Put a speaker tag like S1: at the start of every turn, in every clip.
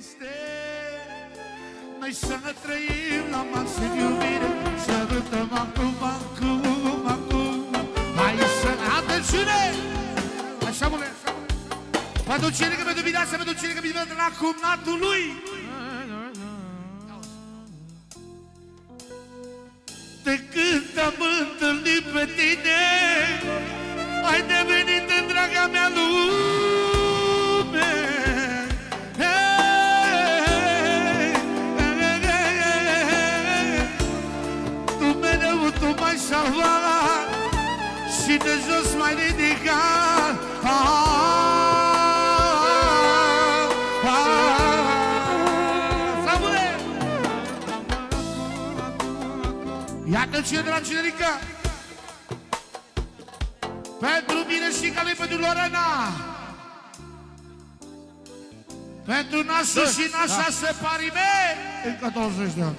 S1: liniște. Noi să ne trăim la maxim iubire, să râdăm acum, acum, acum. Hai să ne atențiune! Așa, mule, așa, mule. Pentru cine că pentru viață, pentru cine că vine la cumnatul lui. De când am întâlnit pe tine, ai devenit în draga mea lume. Tu mereu, tu m-ai salvat și de jos m-ai ridicat. Iată cine de la Cinerica, pentru mine și Cali, pentru Lorena, pentru nasul și nașa se parime încă 20 de ani.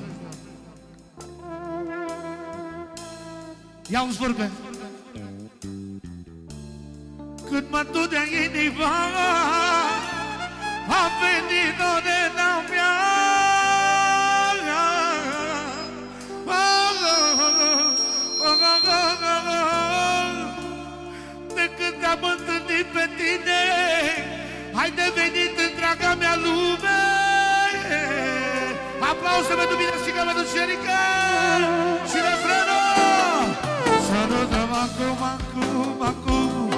S1: Ia-uți vorbe. Când mă tudea inima, a venit Lorena mea. De când am întâlnit pe tine, ai devenit întreaga mea lume. Aplauze pentru mine și ca pentru Cerica și refrenul. Să rugăm acum, acum, acum,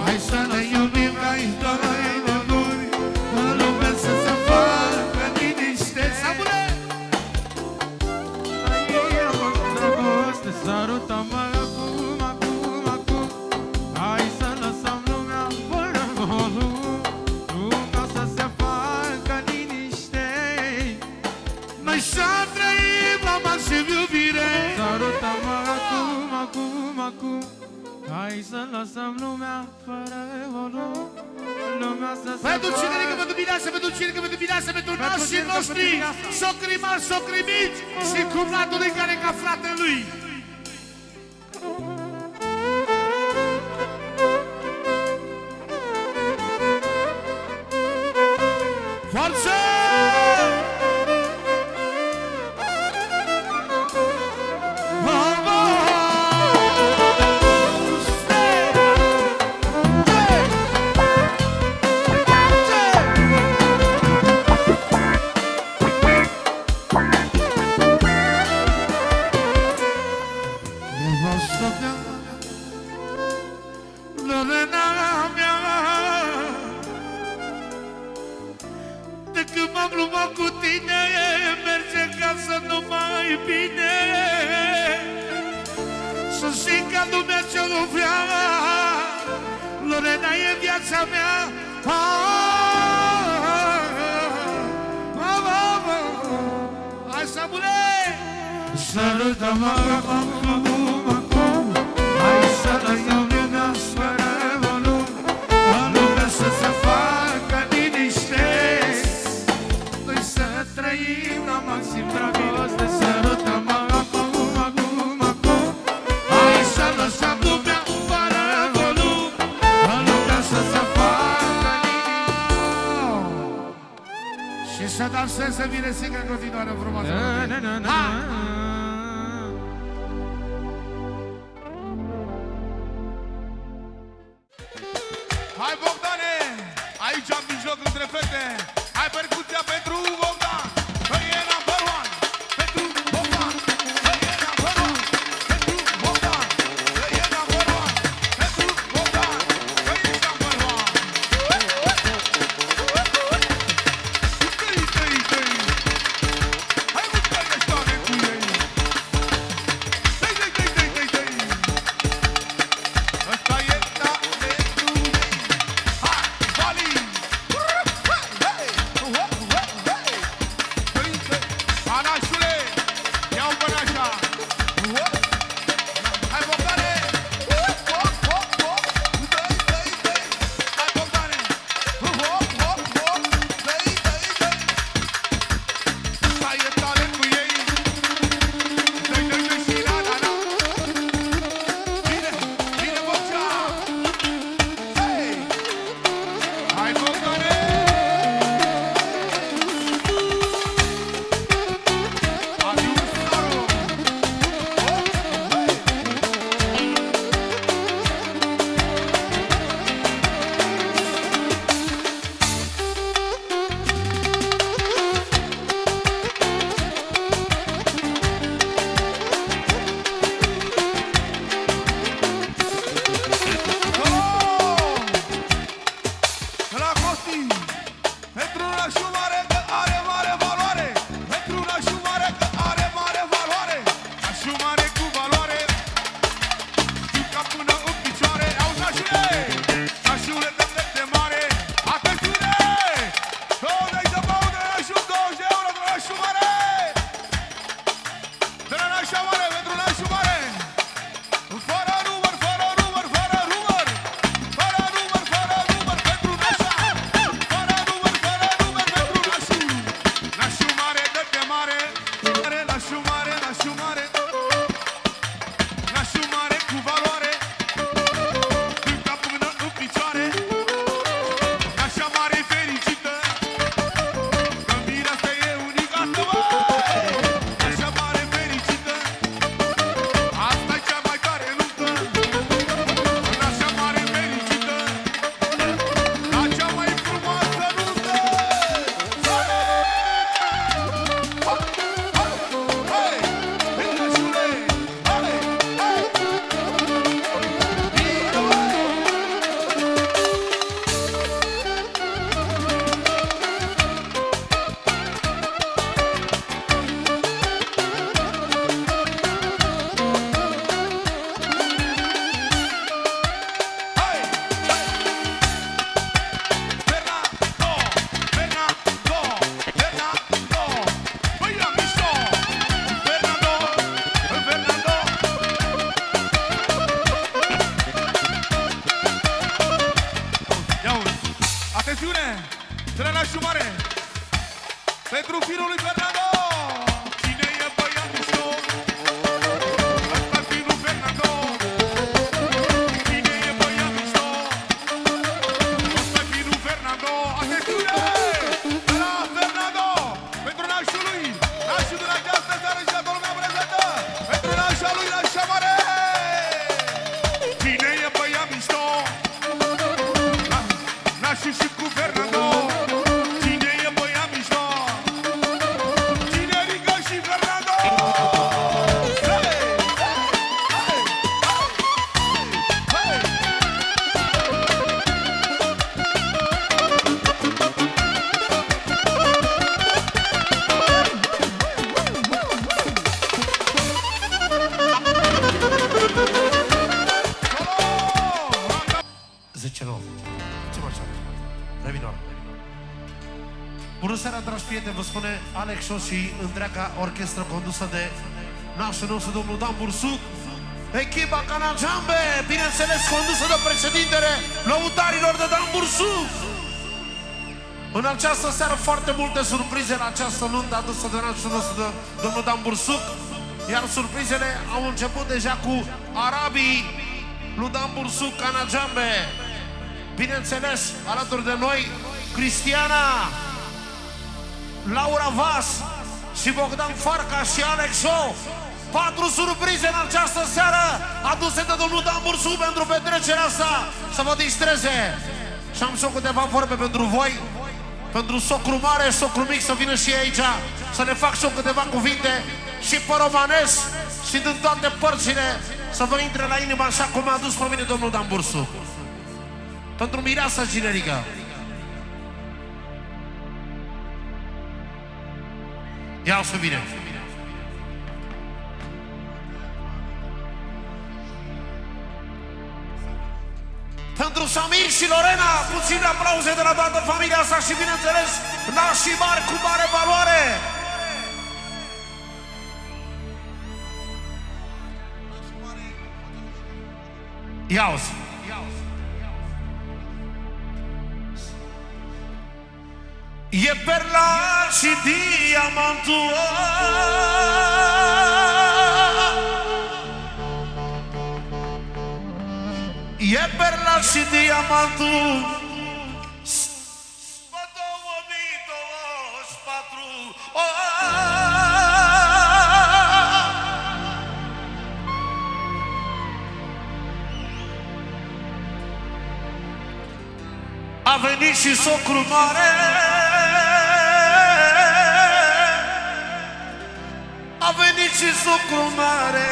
S1: hai să ne iubim ca istorie de luni, în lume să se facă liniște. Sabule!
S2: Sărută-mă acum, acum, acum, hai să lăsăm lumea fără volum, lumea să se facă liniște.
S1: Noi să trăim la maxim iubire.
S2: Sărută-mă acum, acum, acum, hai să lăsăm lumea fără volum, lumea să se
S1: pentru
S2: facă.
S1: cinerică, pentru viață, pentru cinerică, pentru viață, pentru nașii noștri, socrii mari, socrii mici și cumnatului care ca frate lui. Forță! Lorena e viața mea. Hai să bune!
S2: Sărută-mă acum, acum, hai să lăsăm lumea fără volum, lumea să se facă liniște. Noi să trăim la maxim dragoste. Sărută-mă acum, acum, acum, hai să lăsăm lumea fără volum, lumea să se facă liniște.
S1: Și să danseze bine singur în continuare frumoasă.
S3: Hai Bogdane, aici am mijloc între fete. Hai percuția pentru Bogdan, că e number one. Pentru Bogdan, că e number one. Pentru Bogdan, că e number one. Pentru Bogdan, că e number one. Hai mă, că ești toate cu ei. Ăsta e talentul meu. Hai, Vali! Pati, pentru nașul mare că are mare valoare, pentru nașul mare că are mare valoare, nașul mare cu valoare, știu ca până în picioare, auzi nașule, nașule de mare, atențiune, 20 de bău de nașul, 20 de euro de nașul mare, de la nașul mare, pentru nașul mare, fără număr, fără număr, fără număr, fără număr, fără număr, pentru nașa, fără număr, fără număr, pentru nașul, nașul mare de mare, nașul mare, nașul mare, nașul mare cu valoare, din cap până în picioare, nașa mare fericită, că mireasă e unicată, băi, nașa mare fericită, asta-i cea mai tare nuntă, nașa mare fericită, la cea mai frumoasă nuntă. Hai, hai, nașule, hai, hai, bine, băi. Hai! Fernando! Fernando! Fernando! Băi, la mișto! Fernando! Fernando! Ia uzi! Atențiune! De la nașul mare! Pentru firul lui Fernando! Cine e băiat mișto? Ăsta-i firul Fernando! Cine e băiat mișto? Ăsta-i firul Fernando! Atențiune! De la Fernando! Pentru nașul lui! Nașul din această seară și la toată lumea prezentă! Pentru nașa lui, nașa mare! Cine e băiat mișto? Nașul și cu Fernando! Cine e băiat mișto? Cine ridică și Fernando? Hey! Hey! Hey!
S1: Zice nou. Ce mă așa? Revinor. Bună seara, dragi prieteni, vă spune Alex Șos și întreaga orchestră condusă de nașul nostru, domnul Dan Bursuc. Echipa Canajambe, bineînțeles, condusă de președintele lăutarilor de Dan Bursuc. În această seară foarte multe surprize la această nuntă adusă de nașul nostru, de domnul Dan Bursuc. Iar surprizele au început deja cu arabii lui Dan Bursuc, Canajambe. Bineînțeles, alături de noi, Cristiana, Laura Vas și Bogdan Farca și Alex Show. 4 surprize în această seară aduse de domnul Dan Bursuc pentru petrecerea asta, să vă distreze. Și am și eu câteva vorbe pentru voi, pentru socru mare, socru mic, să vină și aici, să ne fac și eu câteva cuvinte și pe romanesc și din toate părțile, să vă intre la inimă așa cum a adus pe mine domnul Dan Bursuc. Pentru mireasa generică. Ia să vine. Pentru Samir și Lorena, puține aplauze de la toată familia asta și bineînțeles, nașii mari cu mare valoare. Ia-o-ți. E perla și diamantul, e perla și diamantul, pe 2024. A venit și socru mare, a venit și socru mare,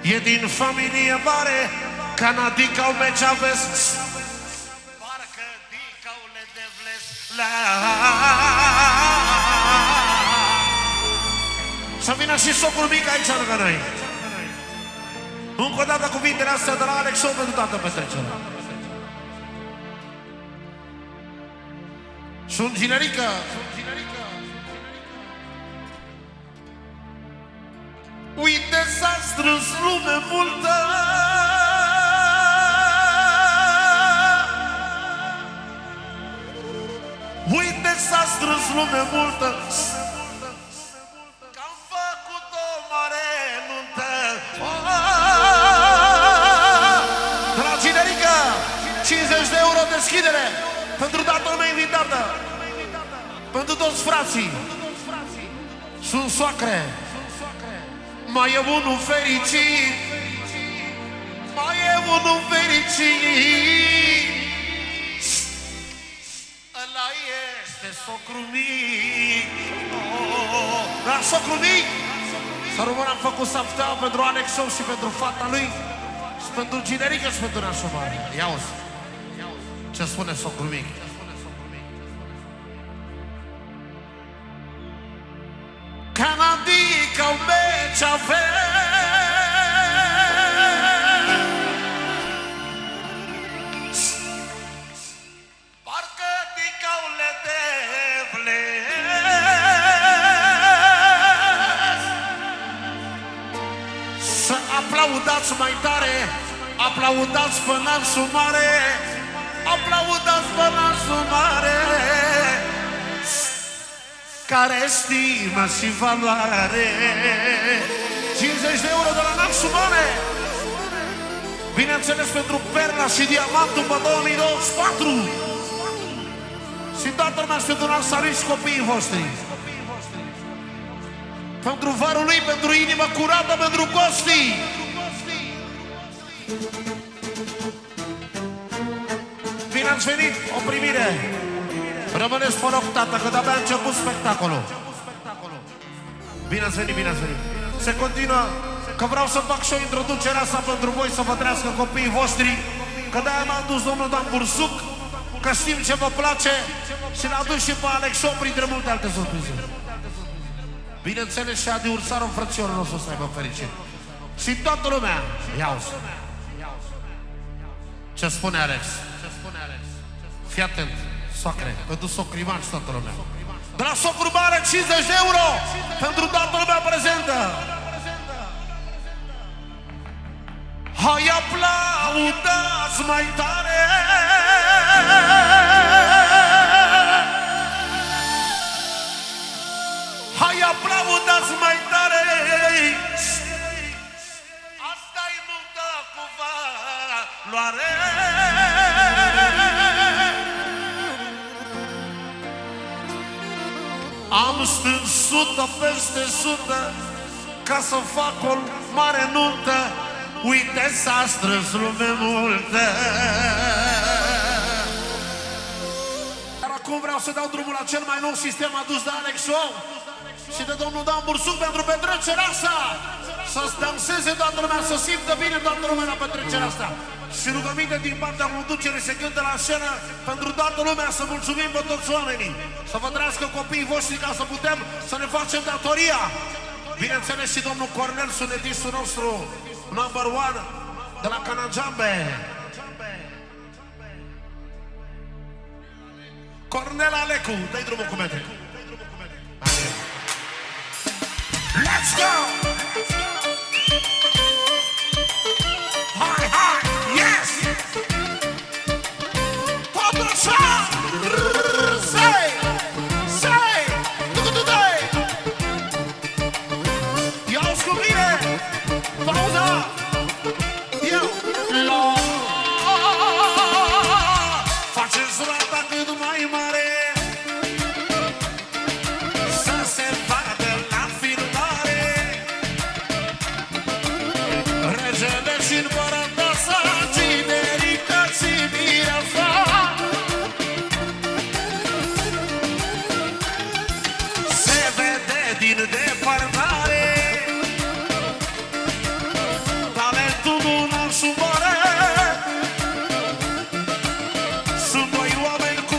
S1: e din familie mare, Canadica o Meceaves, parcă caule de vlesla. Să vină și socul mic aici lângă noi. Încă o dată cuvintele astea de la Alex Show pentru toată petrecerea. Sunt generică. Uite s-a strâns lume multă. Uite s-a strâns lume multă. Că-am făcut o mare nuntă. De la generică 50 de euro deschidere pentru toată lumea invitată. Pentru toți frații. Sunt soacre. Mai e unul fericit. Mai e unul fericit. Ăla este socru mic. Dar socru mic să rămână, am făcut saftea pentru Alex Show și pentru fata lui și pentru generică și pentru nașul mare. Ia-uzi ce spune socru mic. Canadica o meci avea. Parcă dicaule de vles. Să aplaudați mai tare. Aplaudați pe nașul mare. Aplaudați pe nașul mare, care stimă și valoare. 50 de euro de la nașul mare. Bineînțeles pentru Perla și Diamantul pe 2024. Și toată lumea și pentru Nasarii și copiii voștri. Pentru varul lui, pentru inima curată, pentru Costi. Bine ați venit, o primire. Rămâneți pe loc, tată, că de-abia a început spectacolul. Bine ați venit, bine ați venit. Se continuă, că vreau să fac și o introducere asta pentru voi, să vă trăiască copiii voștri, că de-aia m-a dus domnul Dan Bursuc, că știm ce vă place și l-a dus și pe Alex Show printre multe alte surprize. Bineînțeles și Adi Ursaru, frățiorul nostru, să aibă fericit. Și toată lumea, ia-uzi. Ce spune Alex? Fii atent, soacre, pentru socriman și toată lumea. De la socru mare 50 de euro pentru toată lumea prezentă. Hai aplaudați mai tare. Hai aplaudați mai tare. Asta-i nuntă cu valoare. Am strâns 100 peste 100 ca să fac o mare nuntă. Uite s-a strâns lume multă. Dar acum vreau să dau drumul la cel mai nou sistem adus de Alex Show și de domnul Dan Bursuc pentru petrecerea asta. Să-ți danseze toată lumea, să simtă bine toată lumea la petrecerea asta. Și rugăminte din partea conducerii se cântă la scenă pentru toată lumea, să mulțumim pe toți oamenii, să vă trăiască copiii voștri ca să putem să ne facem datoria. Bineînțeles și domnul Cornel, sunetistul nostru number one de la Canajambe. Cornel Alecu, dă-i drumul cu metri. Let's go! Hai, hai, yes! Tot așa! Say! Say! Du-du-du-dai! Ia-o-ți cu mine! Pauza! Eu! La! Faceți roata cât mai mare, să se vadă la filmare. Regele și împărăteasa, generică și mireasa. Se vede din depărtare talentul nașul mare. Sunt doi oameni cu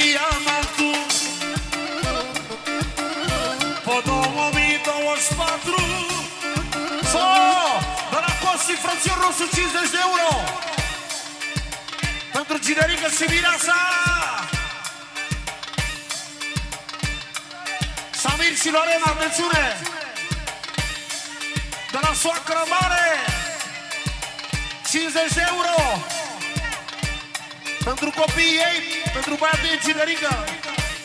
S4: diamantul pe 2024. De la Costi, frățior rosu, 50 de euro pentru Ginerică și Mireasa. Samir și Lorena, atențiune! De la soacră mare, 50 de euro pentru copiii ei, pentru băiatul ei Ginerică,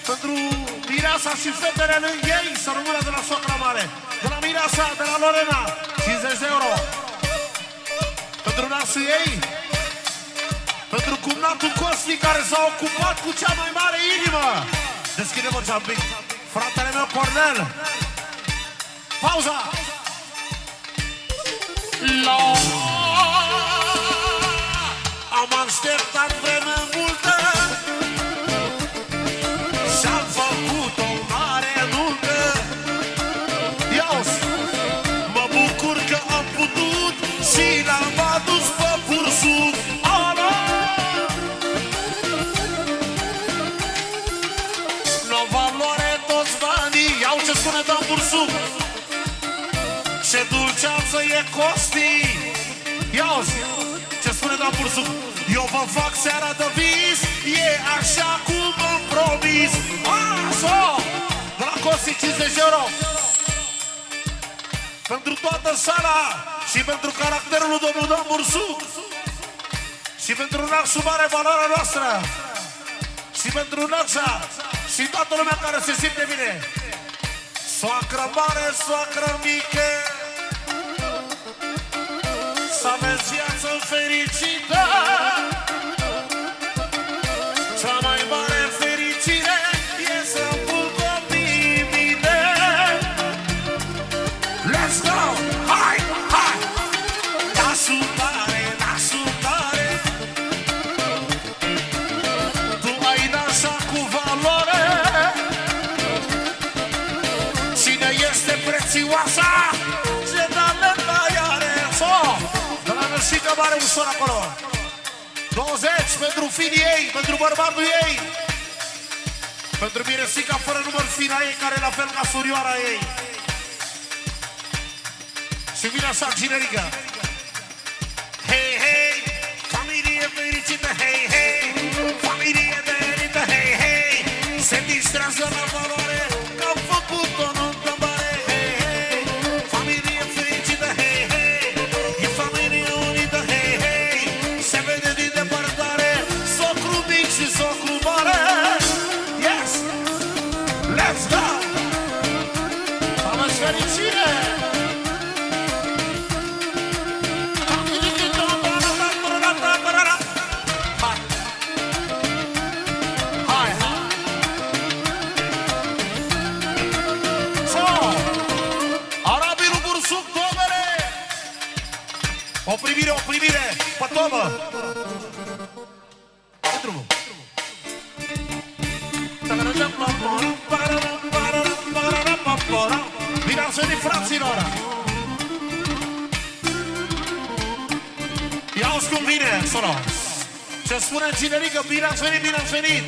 S4: pentru Mireasa și fetele lui ei, să rămână de la soacră mare. De la Mireasa, de la Lorena, 50 de euro pentru nasul ei, pentru cumnatul Costi, care s-a ocupat cu cea mai mare inimă. Deschide-mă cea un pic. Fratele meu Cornel. Pauza. Am așteptat vreme multă și-am făcut o mare nuntă. Ia-o-ți, mă bucur că am putut și l-am adus pe Bursut. N-o valoare toți banii, iau ce spune Dan Bursut. Ce dulceață e Costi. Ia-o-ți, ce spune Dan Bursut. Eu vă fac seara de vis, e așa cum am promis. Așa! De la Costi, 50 euro pentru toată sala și pentru caracterul lui domnul Dan Bursut și pentru nașul mare, valoarea noastră și pentru nașa și toată lumea care se simte bine. Soacră mare, soacră mică, să aveți viață fericită. Cea mai mare fericire e să pun copiii bine. Let's go! Hai, hai! Nasul tare, nasul tare, tu ai nașa cu valoare. Cine este prețioasa, ce talent ai are. De la Nășică mare ușor acolo. 20 pentru fiii ei, pentru bărbatul ei, pentru Miresica fără număr, fina ei, care e la fel ca surioara ei. Și vine așa Ginerică. Hei, hei, familie fericită, hei, hei, familie de elită, hei, hei, se distrează la valoare, că am făcut o nuntă mare, hei, hei, familie fericită, hei, hei, e familie unită, hei, hei, se vede din depărtare, socru mic și socru mare. Yes! Let's go! Aveți fericire! O primire, pe tomă! Ce drumul? Bine ați venit, fraților! Ia-uzi cum vine, solo! Ce spune Ginerică, bine ați venit, bine ați venit!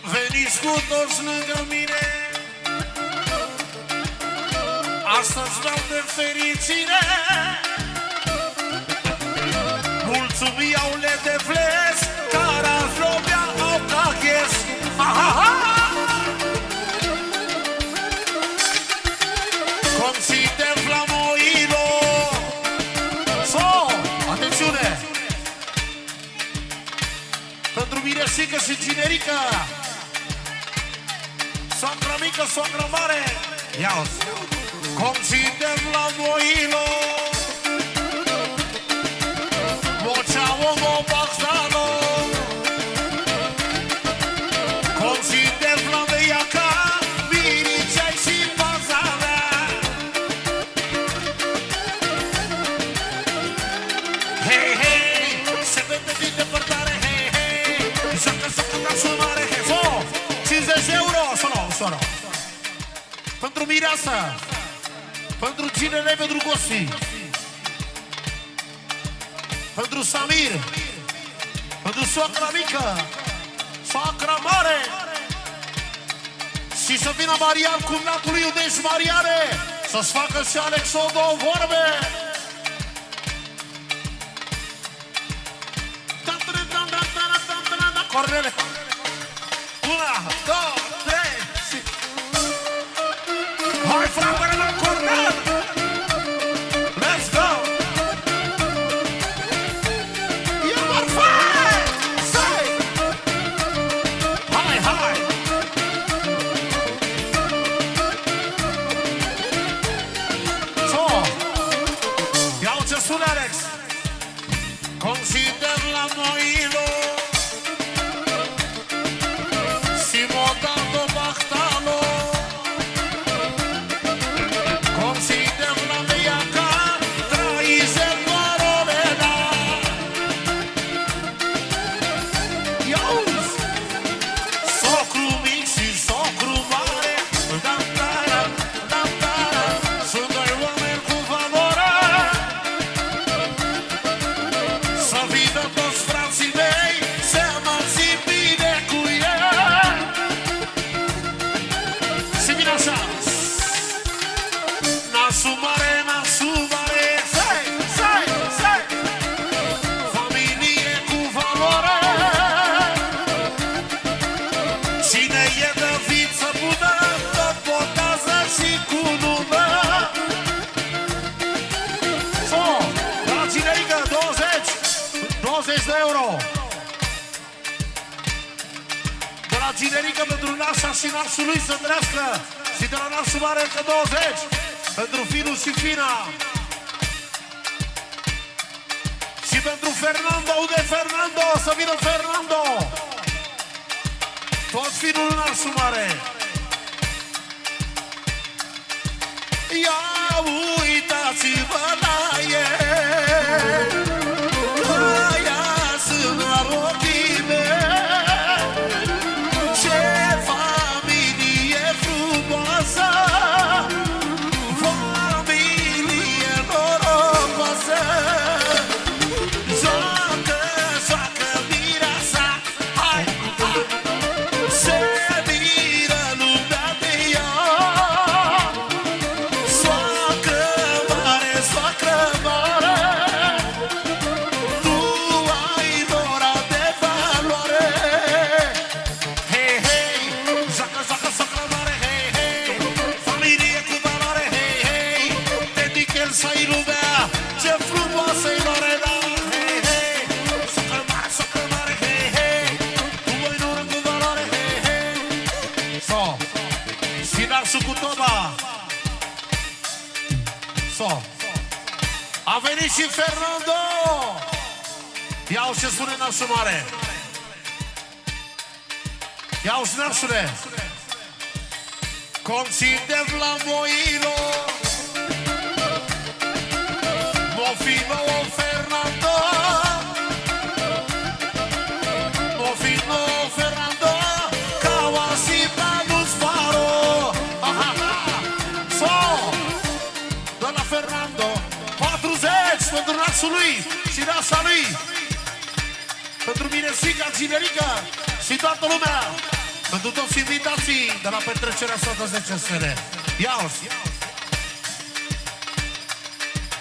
S4: Veniți cu toți lângă mine, astăzi vreau de fericire. Mulțumii au de fles, care flobia au caches. Consite flamoilo. Atențiune! Pentru Miresică și Ginerică, soacră mică, soacră mare. Ia-o-ți! Consite flamoilo. Moceavo Bobaxalo, consite flameiaca, Miricea și Pazarea. Hei, hei, se vede din depărtare, hei, hei, joacă nasul mare, hei, 50 euro, solo. Pentru Mireasa, pentru Ginele, pentru Costi, pentru Samir, pentru soacra mică, soacră mare. Și să vină Marian cu natul lui Iudeș Mariane, să-ți facă și Alex o două vorbe. Cornele. Una, două, trei și... Hai, frate, la Cornel! Let's go! You are fine! Say! Hai, hai! So, iau ce spune Alex. Consider la Moilo si m'ho dato Bactalo. Consider la mia cara Isel Marolena. Iauzi! Socru mic și socru mare, da-da-da, da-da-da, sunt doi oameni cu valoare. Să vină toți frații mei, să mă simt bine cu ei. Și vine așa. Nasul mare, nasul mare, sei, sei, sei. Familie cu valoare. Cine e de viță bună, tot botează și cu nume. So, de la Cinerică, 20 de euro. De la Cinerică pentru nașa și nașul lui să trăiască. Și de la nașul mare încă 20. Pentru finul și fina. Și pentru Fernando, unde e Fernando? Să vină Fernando. Tot finul nașul mare. Ia uitați-vă la el. Aia sunt ochii mei. Ce familie frumoasă, familie norocoasă. Joacă, joacă mireasa, hai, hai. Se miră lumea de ea. Soacră mare, soacră mare, tu ai dora de valoare. Hei, hei, joacă, joacă, soacră mare, hei, hei, familie cu valoare, hei, hei, dedic el să-i lumea, ce frumoasă-i Lorena. Hei, hei, soacră mare, hei, hei, tu ai dora cu valoare, hei, hei. So, și nașul cu Toma. So, a venit și Fernando. Ia-o ce spune nașul mare. Ia-o și nașule. Consider la Moilo Mofino Fernando. Mofino Fernando Kawasi Planus Faro. Aha, so, de la Fernando 40 pentru nașul lui și nașa lui. Pentru mine, Sica, Cinerica și toată lumea. Pentru toți invitații de la petrecerea Sfântă 10 Stele. Ia-o-ți!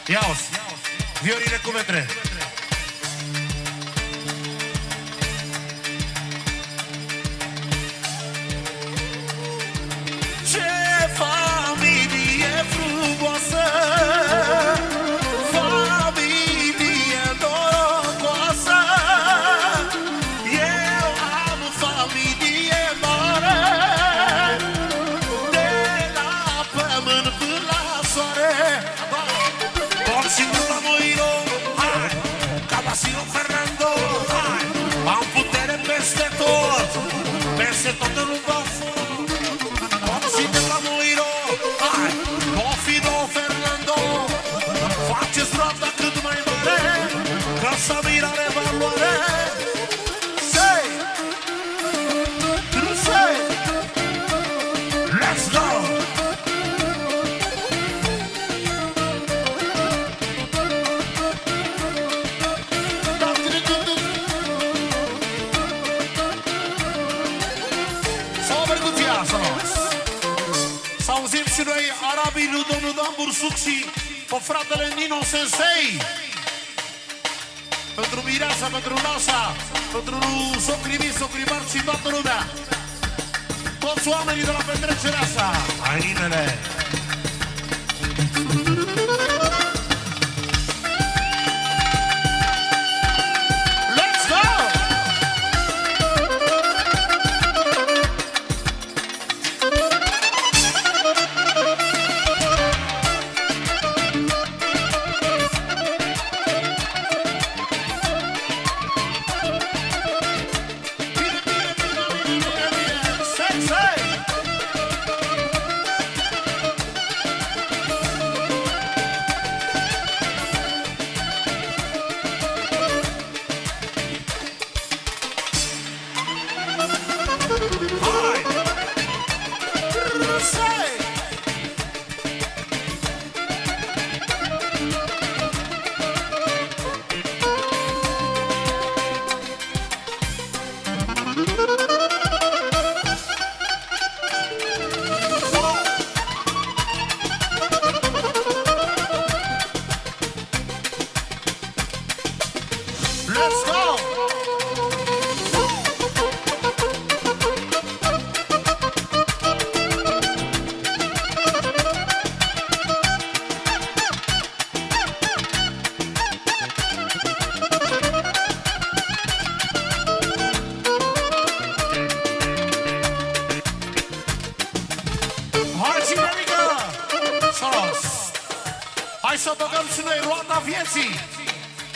S4: Ia-o-ți! Viorine cu metre. Ce familie frumoasă, familie norocoasă. Eu am familie mare, de la pământ până la soare. Doar singur la Moilo, hai! Salos. Să auzim și noi arabii lui domnul Dan Bursuc și pe fratele Nino Sensei. Pentru Mireasa, pentru Nasa, pentru Socrimii, Socribar și toată lumea. Toți oamenii de la petrecerea asta. Airinele. Let's go! Hai și nenică! Salos! Hai să băgăm și noi roata vieții!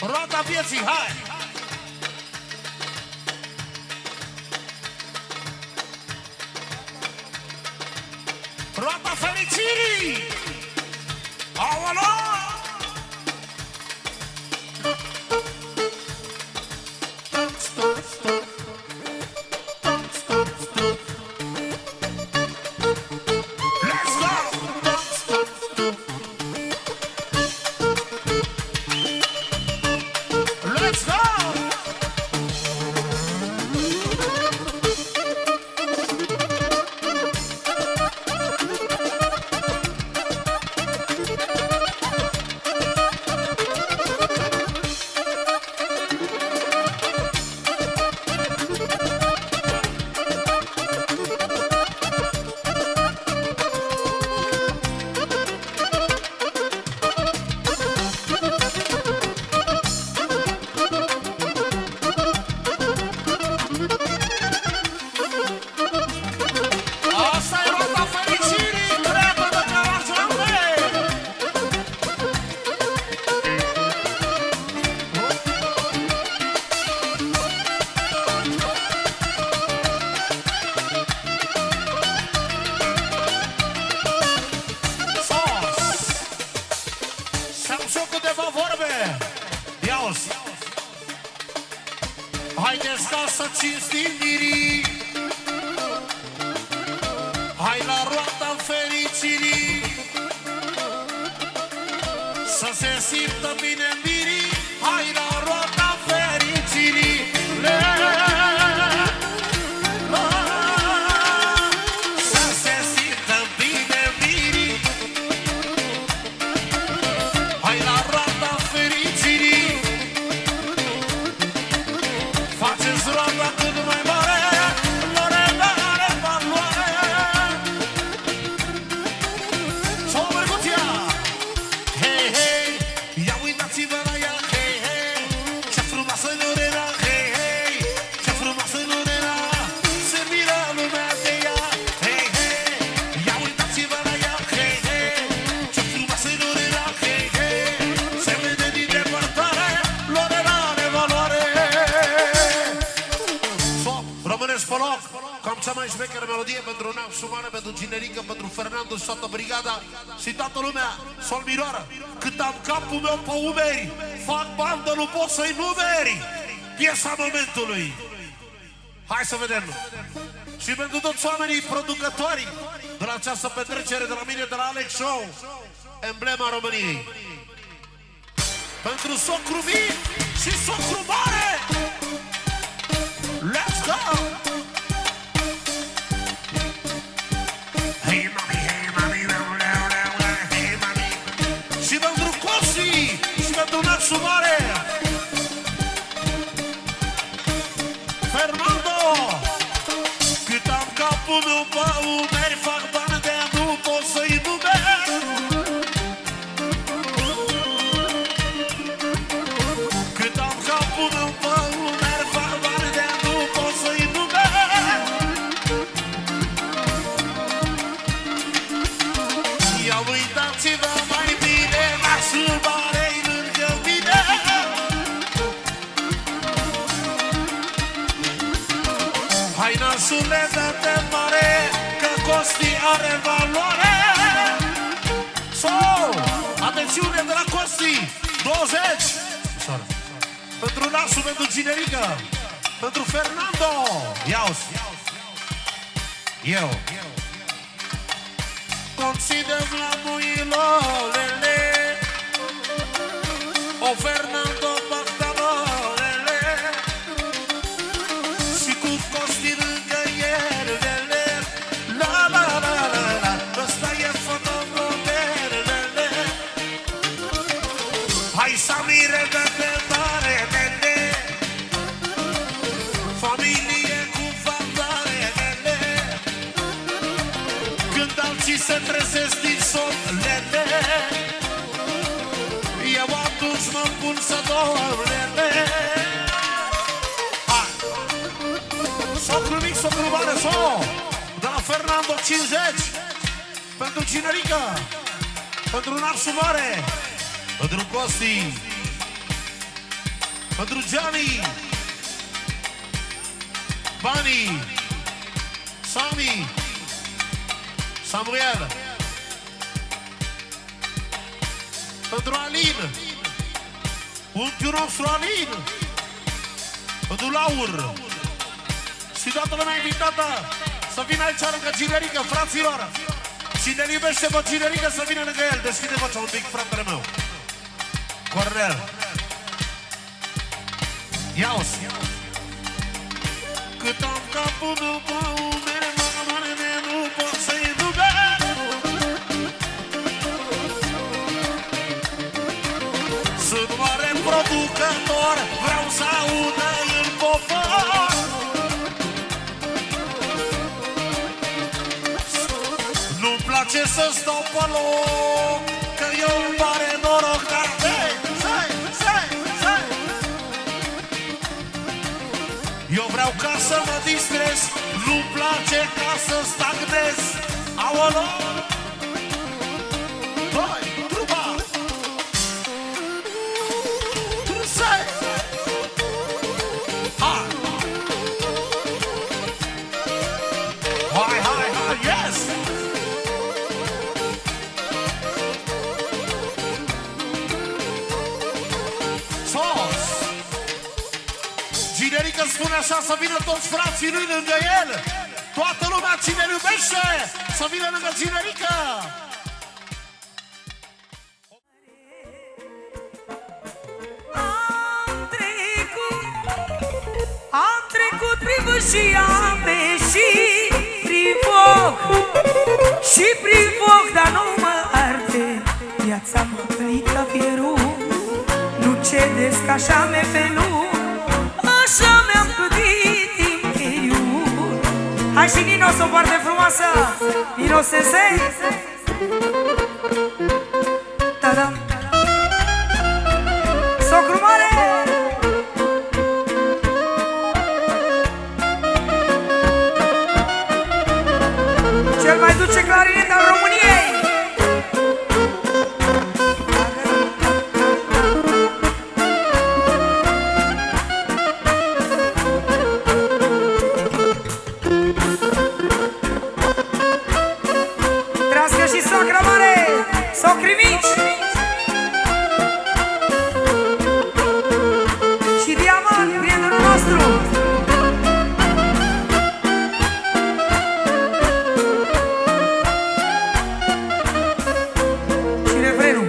S4: Roata vieții, hai! Roata fericirii! Aolea! Let's go! Let's go! Asta e roata fericirii, treabă de Caragiale! Sos! Să-mi știu câteva vorbe! Ia-uzi! Haideți ca să cinstim mirii! Hai la roata fericirii, să se simtă bine mirii. Hai la roata fericirii, să se simtă bine mirii. Hai la roata fericirii, faceți roata cât mai mare, mare, mare valoare. Hei, hei, ia uitați-vă la ea, hei, hei, ce frumoasă e Lorena, hei, hei, ce frumoasă e Lorena, se miră lumea de ea, hei, hei, ia uitați-vă la ea, hei, hei, ce frumoasă e Lorena, hei, hei, se vede din depărtare, Lorena are valoare. Stop, rămâneți pe loc, cam cea mai șmecheră melodie pentru Neam Șumane, pentru Cinerică, pentru Fernando și toată brigada și toată lumea. Sol miroară, cât am capul meu pe umeri, fac bandă, nu pot să-i numeri. Piesa momentului. Hai să vedem. Și pentru toți oamenii producătorii de la această petrecere de la mine, de la Alex Show, emblema României. Pentru socru mic și socru mare. Let's go! Cât am capul după umeri, fac bani de nu pot să-i numesc. Cât am capul după umeri, fac bani de nu pot să-i numesc. Ia uitați-vă mai bine, nasul mare-i lângă mine. Hai nasule, dă-te mare, că Costi are valoare. Atențiune de la Costi, 20. Pentru nasul, pentru Ginerică, pentru Fernando. Ia-uzi. Eu consider la muilolele o Fernando Magdalolele și cu Costi lângă ele. La la la la la, ăsta e fotomodelele. Hai Samire, dă-te mare, nene, familie cu valoarele. Când alții se trezesc din somn, lele, eu atunci mă pun să dorm, lele. Hai! Socru mic, socru mare, de la Fernando 50, pentru Ginerică, pentru nasul mare, pentru Costi, pentru Gianni, Bani, Sami, Samuel, pentru Alin, unchiul nostru Alin, pentru Laur și toată lumea invitată să vină aici lângă Ginerică, fraților. Cine iubește pe Ginerică să vină lângă el. Deschide vocea un pic, fratele meu Cornel. Ia-o-ți. Cât am capul după umere, mare de nu pot să-i iubesc. Sunt mare producător, vreau să audă în popor. Nu-mi place să stau pe loc, că eu îmi pare noroc, dar eu vreau ca să mă distrez, nu-mi place ca să stagnez. Aolo! Doi, trupa! Trusei! Hai! Hai, hai, hai, yes! Ginerică spune așa, să vină toți frații lui lângă el. Toată lumea cine iubește să vină lângă Ginerică.
S5: Am trecut prin vânt și am ieșit prin foc și prin foc, dar nu mă arde. Viața mă călit ca fierul, nu cedesc că așa mi-e felul. Așa mi-am clădit interior. Hai și Ninoso, foarte frumoasă, Ninosese. Ta-dam. Socru mare. Cel mai duce clarinet al României. Socri mici și Diamant, prietenul nostru. Și refrenul.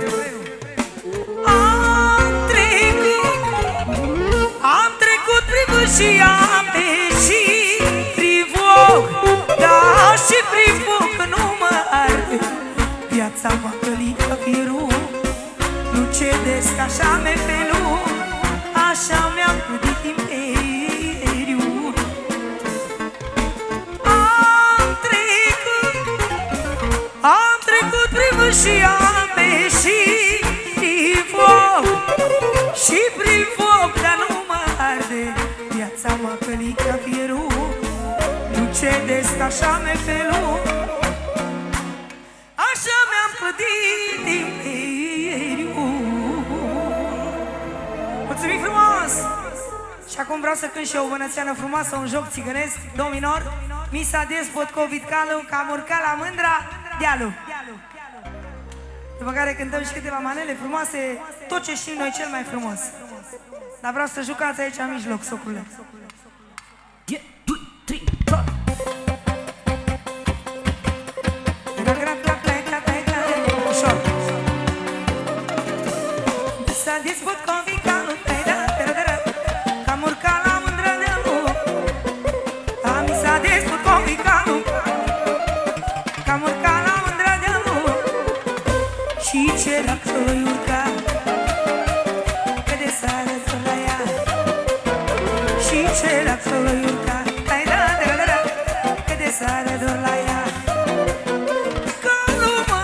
S5: Am trecut prin vânt și am ieșit prin foc, dar și prin foc nu mă arde. Viața m-a călit ca fierul, nu cedesc, așa mi-e felul. Așa mi-am clădit imperiul. și ape și prin foc, și prin foc, dar nu mă arde viața mă călică fierul. Nu cedesc așa mefelul, așa mi-am clădit imperiul. Mulțumim frumos! Și acum vreau să cânt și eu o bănățeană frumoasă, un joc țigănesc, do minor, Misa Despot, Covid Calu, că am urcat la mândra dealu. După care cântăm și câteva manele frumoase, tot ce știm noi cel mai frumos. Dar vreau să jucați aici în mijloc, socrule. 1, 2, 3, 4. Ușor. Misa Despot, Covid Calu, că am urcat la mândra dealu. Misa Despot, Covid Calu, că am urcat la mândra dealu. Și ce dacă voi urca, că de seară tot la ea. Și ce dacă voi urca, că de seară doar la ea. Că nu mă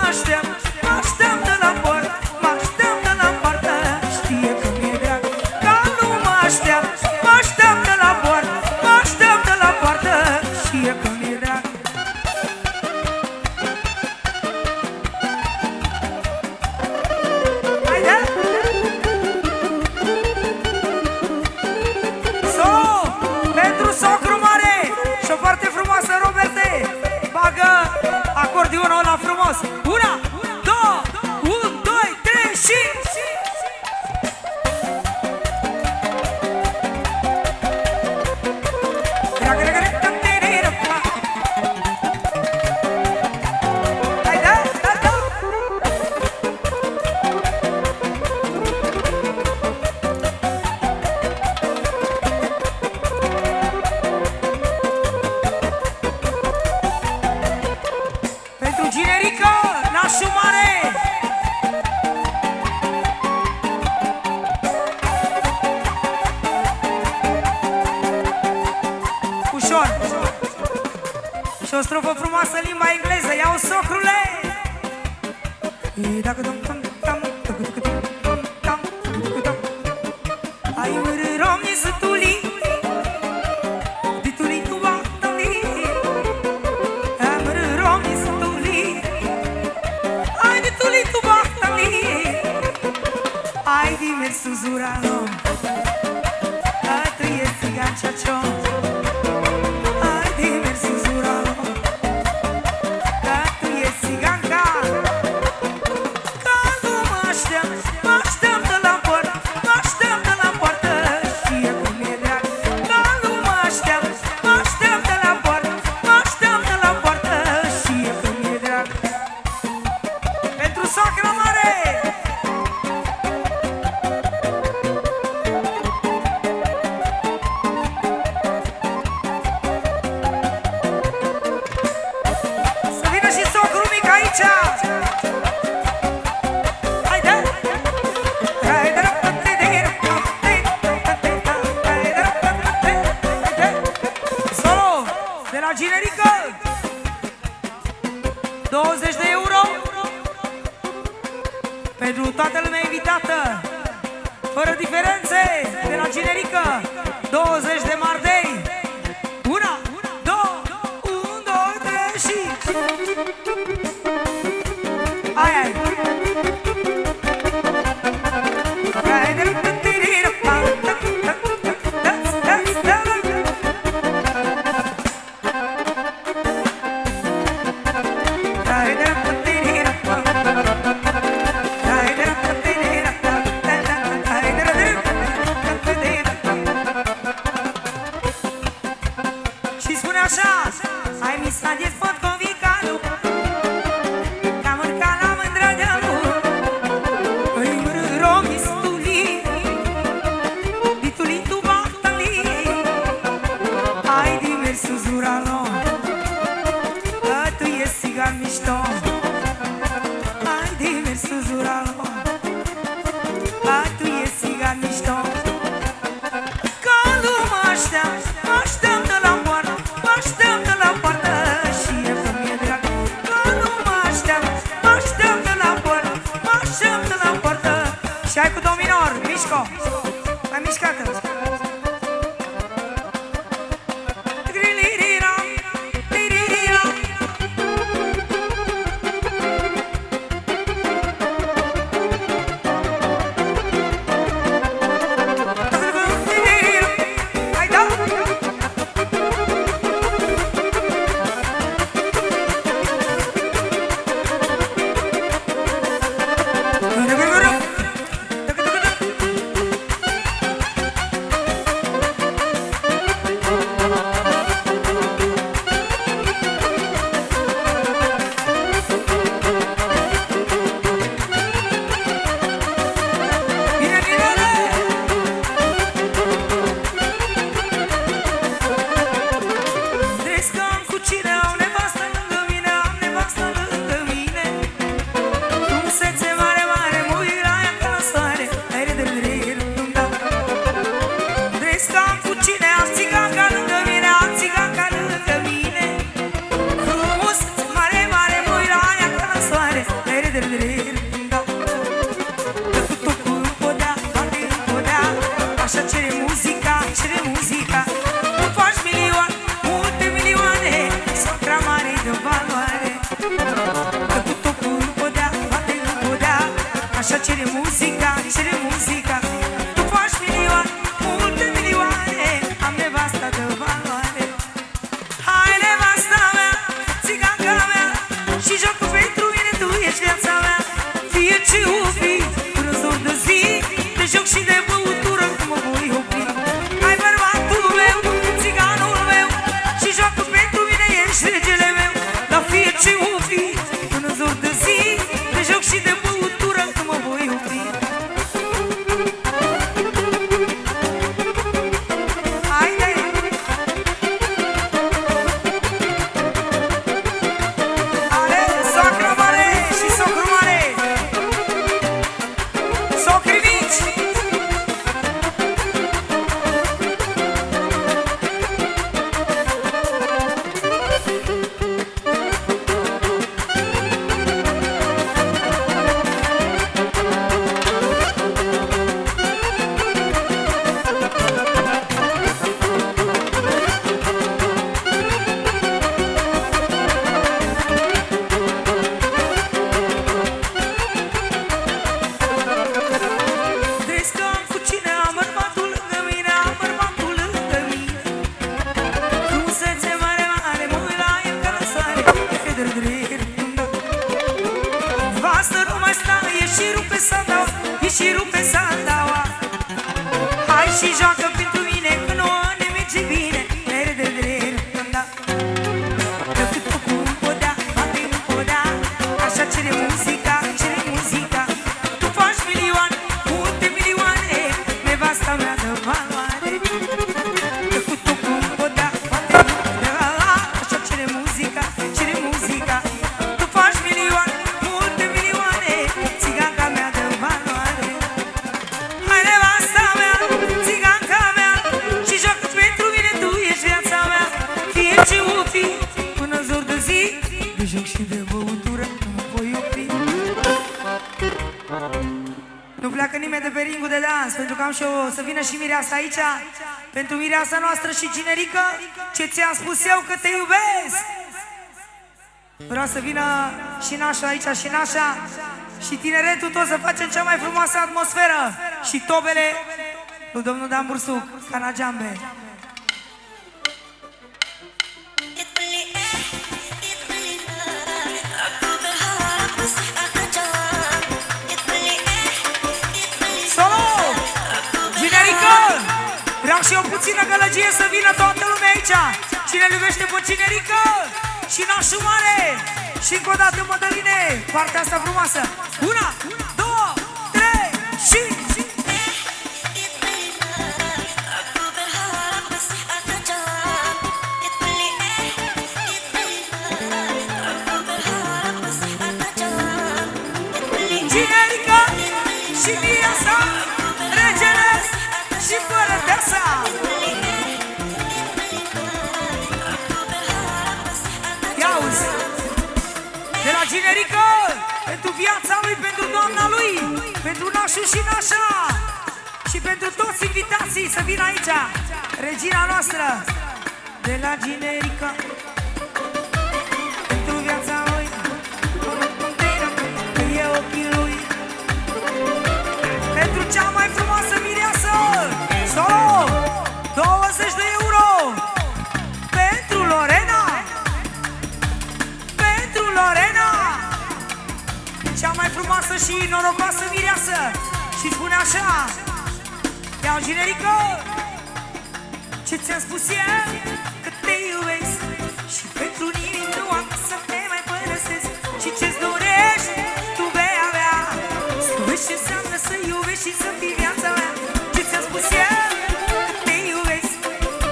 S5: așteaptă la poartă, mă așteaptă la poartă, știe că mi-e drag. Că nu mă așteaptă la poartă, mă așteaptă la poartă, știe că mi-e drag. Pentru socru mare și o foarte frumoasă, Roberte, bagă acordionul ăla frumos. 1, 2, 3 și... Hai, da. Pentru Ginerică, nașul mare. Ușor. Și o strofă frumoasă în limba engleză. Ia-o, socrule. Ai mărâromi zătuli, dituli tu batali. Mărâromi zătuli, ai dituli tu batali. Ai di mersu zurano, a tu e țigan ceacio. Ai di mersu zurano, a tu e țiganca. Că nu mă așteaptă la poartă, mă așteaptă la poartă, știe că mi-e drag. Că nu mă așteaptă la poartă, mă așteaptă la poartă, știe că mi-e drag. Pentru soacra mare. Să vină și socrul mic aici. Haide! Solo de la Ginerică, 20 de euro pentru toată lumea invitată, fără diferențe, de la Ginerică, 20 de mardei. 1, 2, 3 și... Ai. Și spune așa: ai Misa Despot, Covid Calu, că am urcat la mândra dealu. Îi mărâromi stuli, dituli tu batali. Ai di mersu zurano, că tu ești țigan mișto. Ai di mersu zurano, că tu ești țigan mișto. Că nu mă așteaptă la poartă, mă așteaptă la poartă, știe că mi-e drag. Că nu mă așteaptă la și rupe sandaua, și rupe sandaua. Hai și joacă pentru mine, că nouă ne merge bine. Da. Cu podea, bate în podea, așa cere muzica, cere muzica. Tu faci milioane, multe milioane, nevasta mea de valoare. Cu podea, bate în podea, așa cere muzica, cere muzica. Tu faci milioane, multe milioane, țiganca mea de valoare. Hai nevasta mea, țiganca mea, și joacă pentru mine, tu ești viața mea. Fie ce o fi, până zor de zi, de joc și de băutură, nu mă voi opri. Nu pleacă nimeni de pe ringul de dans, pentru că am și eu să vină și mireasa aici. Pentru mireasa noastră și generică, ce ți-am spus eu că te iubesc. Vreau să vină și nașa aici și nașa și tineretul tot să facem cea mai frumoasă atmosferă. Și tobele lui domnul Dan Bursuc, Canagiambe. Solo! Generică! Vreau și eu puțină gălăgie să vină toată lumea aici. Cine iubește pe generică și nașul mare. Și încă o dată, Mădăline, partea asta frumoasă. 1, 2, 3 și... Generică și mireasa, regele și părăteasa. Ia uzi, de la generică, pentru viața lui, pentru doamna lui, pentru nașul și nașa și pentru toți invitații să vină aici, regina noastră, de la generică, pentru viața lui, că e ochii lui, pentru cea mai frumoasă mireasă, solo, 20 de euro, pentru Lorena, pentru Lorena, cea mai frumoasă și norocoasă mireasă, și spune așa, ia o generică, ce ți-am spus eu, că te iubesc, și pentru nimic nu am să te mai părăsesc, și ce-ți dorești, tu vei avea, să vezi ce înseamnă să iubești și să fii viața mea. Ce ți-am spus eu, că te iubesc,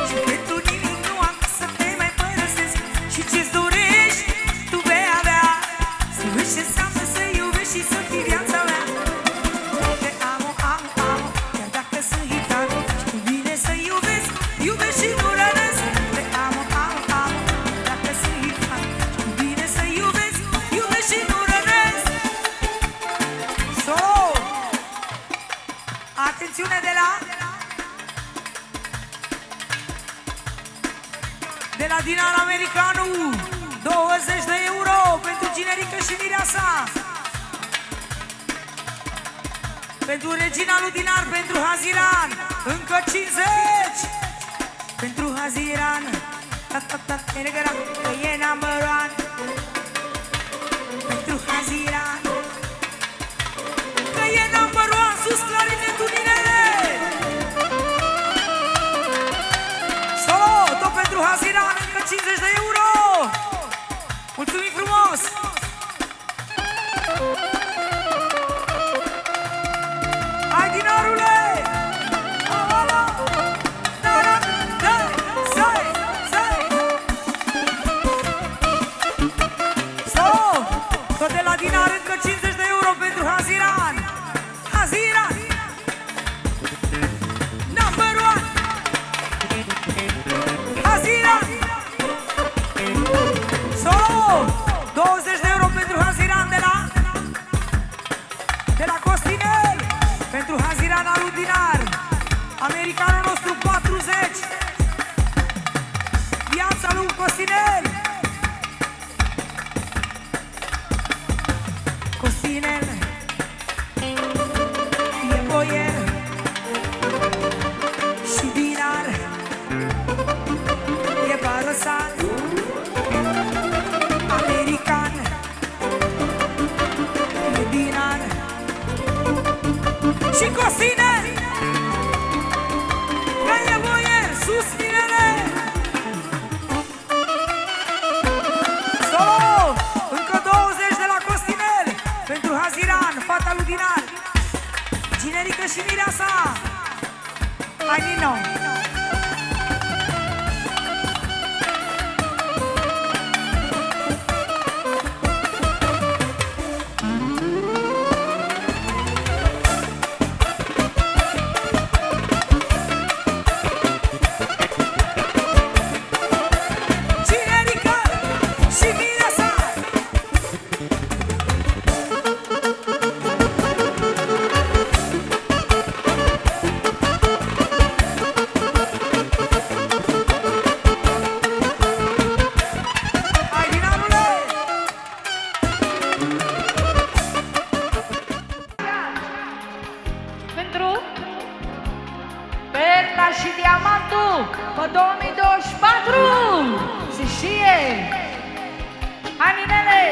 S5: și pentru nimic nu am să te mai părăsesc, și ce-ți dorești, tu vei avea, să vezi ce înseamnă să iubești și să fii viața mea. Te amo, amo, amo, chiar dacă sunt hitat, știu bine să iubesc, iubesc și nu rănesc. Te amo, amo, amo, dacă sunt hitat, știu bine să iubesc, iubesc și nu rănesc. Solo! Atențiune de la Dinar Americanu, 20 de euro pentru generică și mireasa. Pentru regina lui Dinar, pentru Haziran, încă 50. Pentru Haziran, că e number one. Pentru Haziran, că e number one, sus clarinetul dinele. Solo, tot pentru Haziran, încă 50 de euro. Mulțumim frumos. Hai, Dinarule! Alo! Da-da! Da! Zai! Zai! Solo, tot de la Dinar, încă 50 de euro pentru Haziran. Haziran! Number one! Haziran! Solo! 20 de euro pentru Haziran de la Costinel. Pentru Haziran al Dinar. Americanul nostru 40. Viața lui Costinel. Costinel e boier și Dinar e barosat. Americanul și mireasa. Hai din nou.
S6: Perla și diamantul pe 2024 se știe. Hai, Ninele!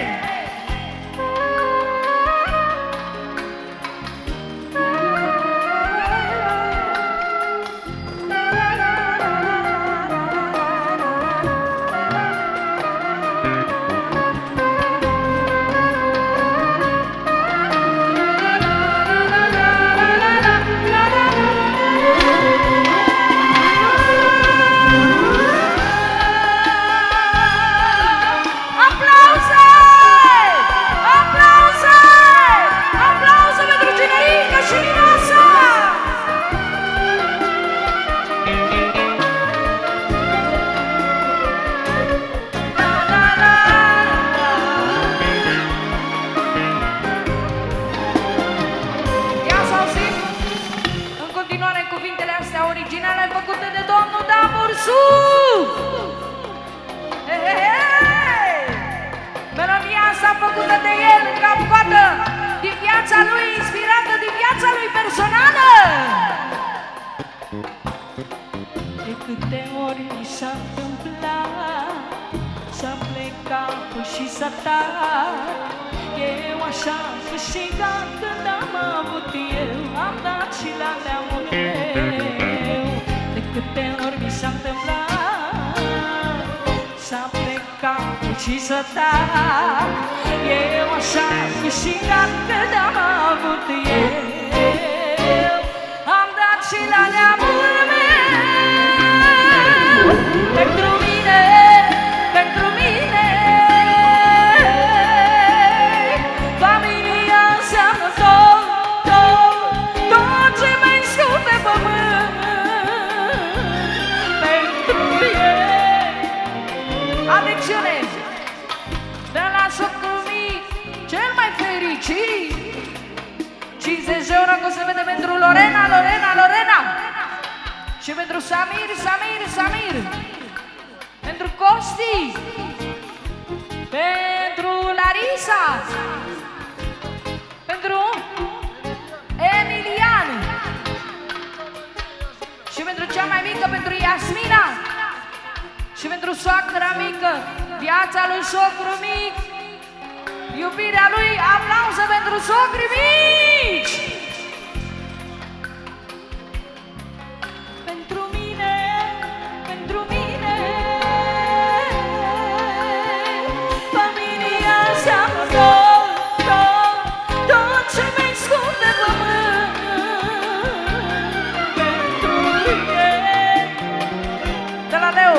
S6: Originale făcute de domnul Dan Mursu. Melodia asta făcută de el în cap-coadă, din viața lui, inspirată din viața lui personală.
S5: De câte ori mi s-a întâmplat să plecat și să tac, eu așa am câștigat când am avut eu, am dat și la neamul meu. De câte ori mi s-a întâmplat să plecat și să tac, eu așa am câștigat când am avut eu, am dat și la neamul meu. Pentru mine, pentru mine, familia înseamnă tot, tot, tot ce mai scump pe pământ. Pentru ei, atențiune, de la socul mic, cel mai fericit, 50 euro că se vede pentru Lorena, Lorena, Lorena. Și pentru Samir, Samir, Samir. Pentru Costi. Pentru Larisa. Pentru Emilian. Și pentru cea mai mică, pentru Iasmina. Și pentru soacra mică, viața lui socru mic, iubirea lui, aplauze pentru socri mici. Pentru mine, pentru mine, familia înseamnă tot, tot, tot ce mai scump de pământ. Pentru ei, de la Leo,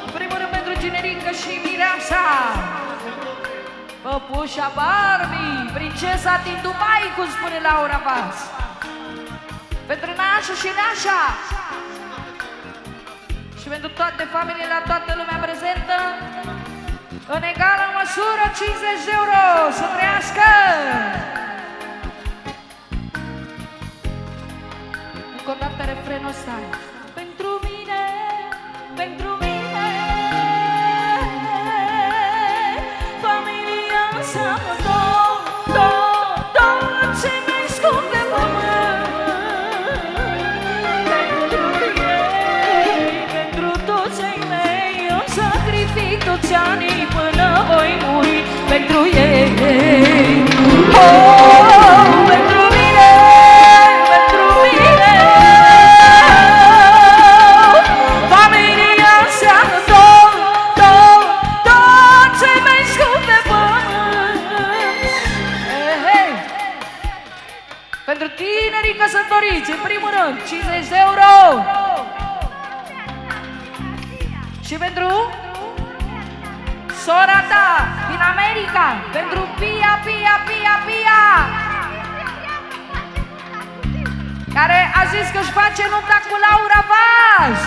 S5: în primul rând pentru Generică și Mireasa, Păpușa Barbie, princesa din Dubai, cum spune Laura Vaz. Pentru Nașu și Nașa. Și pentru toate familiile, la toată lumea prezentă, în egală măsură, 50 de euro, să trăiască! Încă o dată refrenul ăsta. Pentru mine, pentru mine, familia înseamnă tot, tot, tot ce mai scump pe pământ. Pentru ei, pentru toți ai mei, eu sacrific toți anii până voi muri. Pentru ei, oh, pentru mine, pentru mine, familia înseamnă tot, tot, tot ce mai scump pe pământ. Hey, hey. Pentru
S6: sora ta din America, pentru Pia, Pia, Pia, Pia, care a zis că își face nunta cu Laura Vaz.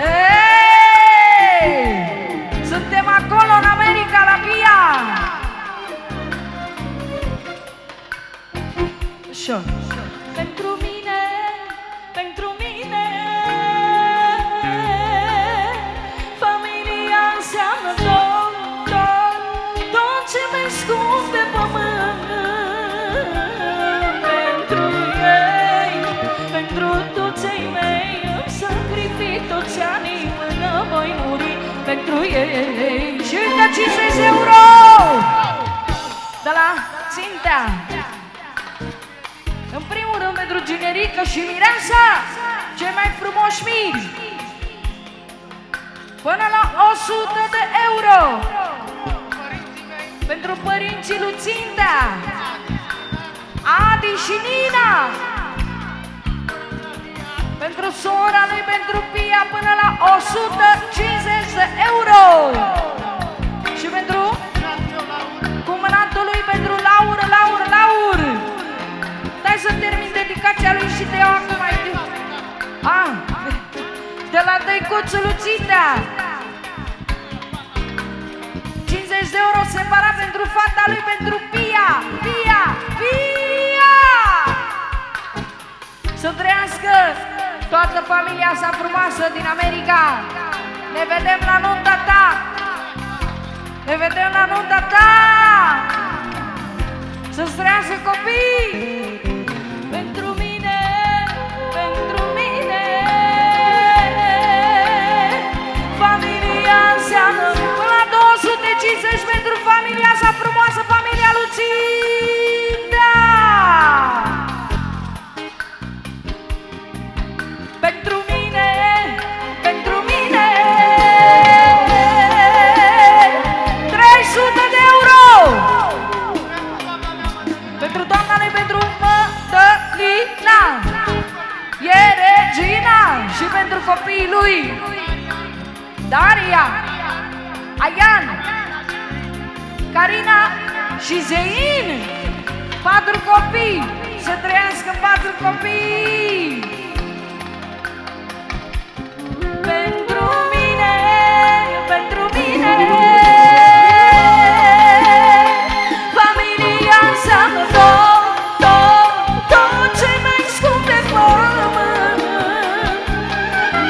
S6: Hey! Suntem acolo în America, la Pia. Așa. Pentru mine, familia înseamnă tot ce mai scump pe pământ. Pentru ei, pentru toți ei mei, îmi sacrific toți anii până voi muri. Pentru ei. Și încă 50 euro de la Țintea. În primul rând pentru Generică și Mireasa, cei mai frumoși miri, până la 100 de euro. Pentru părinții lui Țintea, Adi și Nina. Pentru sora lui, pentru Pia, până la 150 de euro. Și pentru cumănatul lui, pentru Laur. Stai să termin dedicația lui și te iau acum mai de... de la Dăicuțul Luțita. 50 de euro separat pentru fata lui, pentru Pia. Să trăiască toată familia asta frumoasă din America. Ne vedem la nunta ta. Să-ți trăiască copii. Pentru mine, familia înseamnă până la 250 pentru familia asta frumoasă, familia Lucinda. Pentru mine, 300 de euro. Pentru doamna lui, pentru Mădălina, e regina. Și pentru copiii lui, Daria, Aian, Carina și Zein. 4 copii, să trăiască 4 copii. Pentru mine, familia înseamnă tot ce mai scump pe pământ.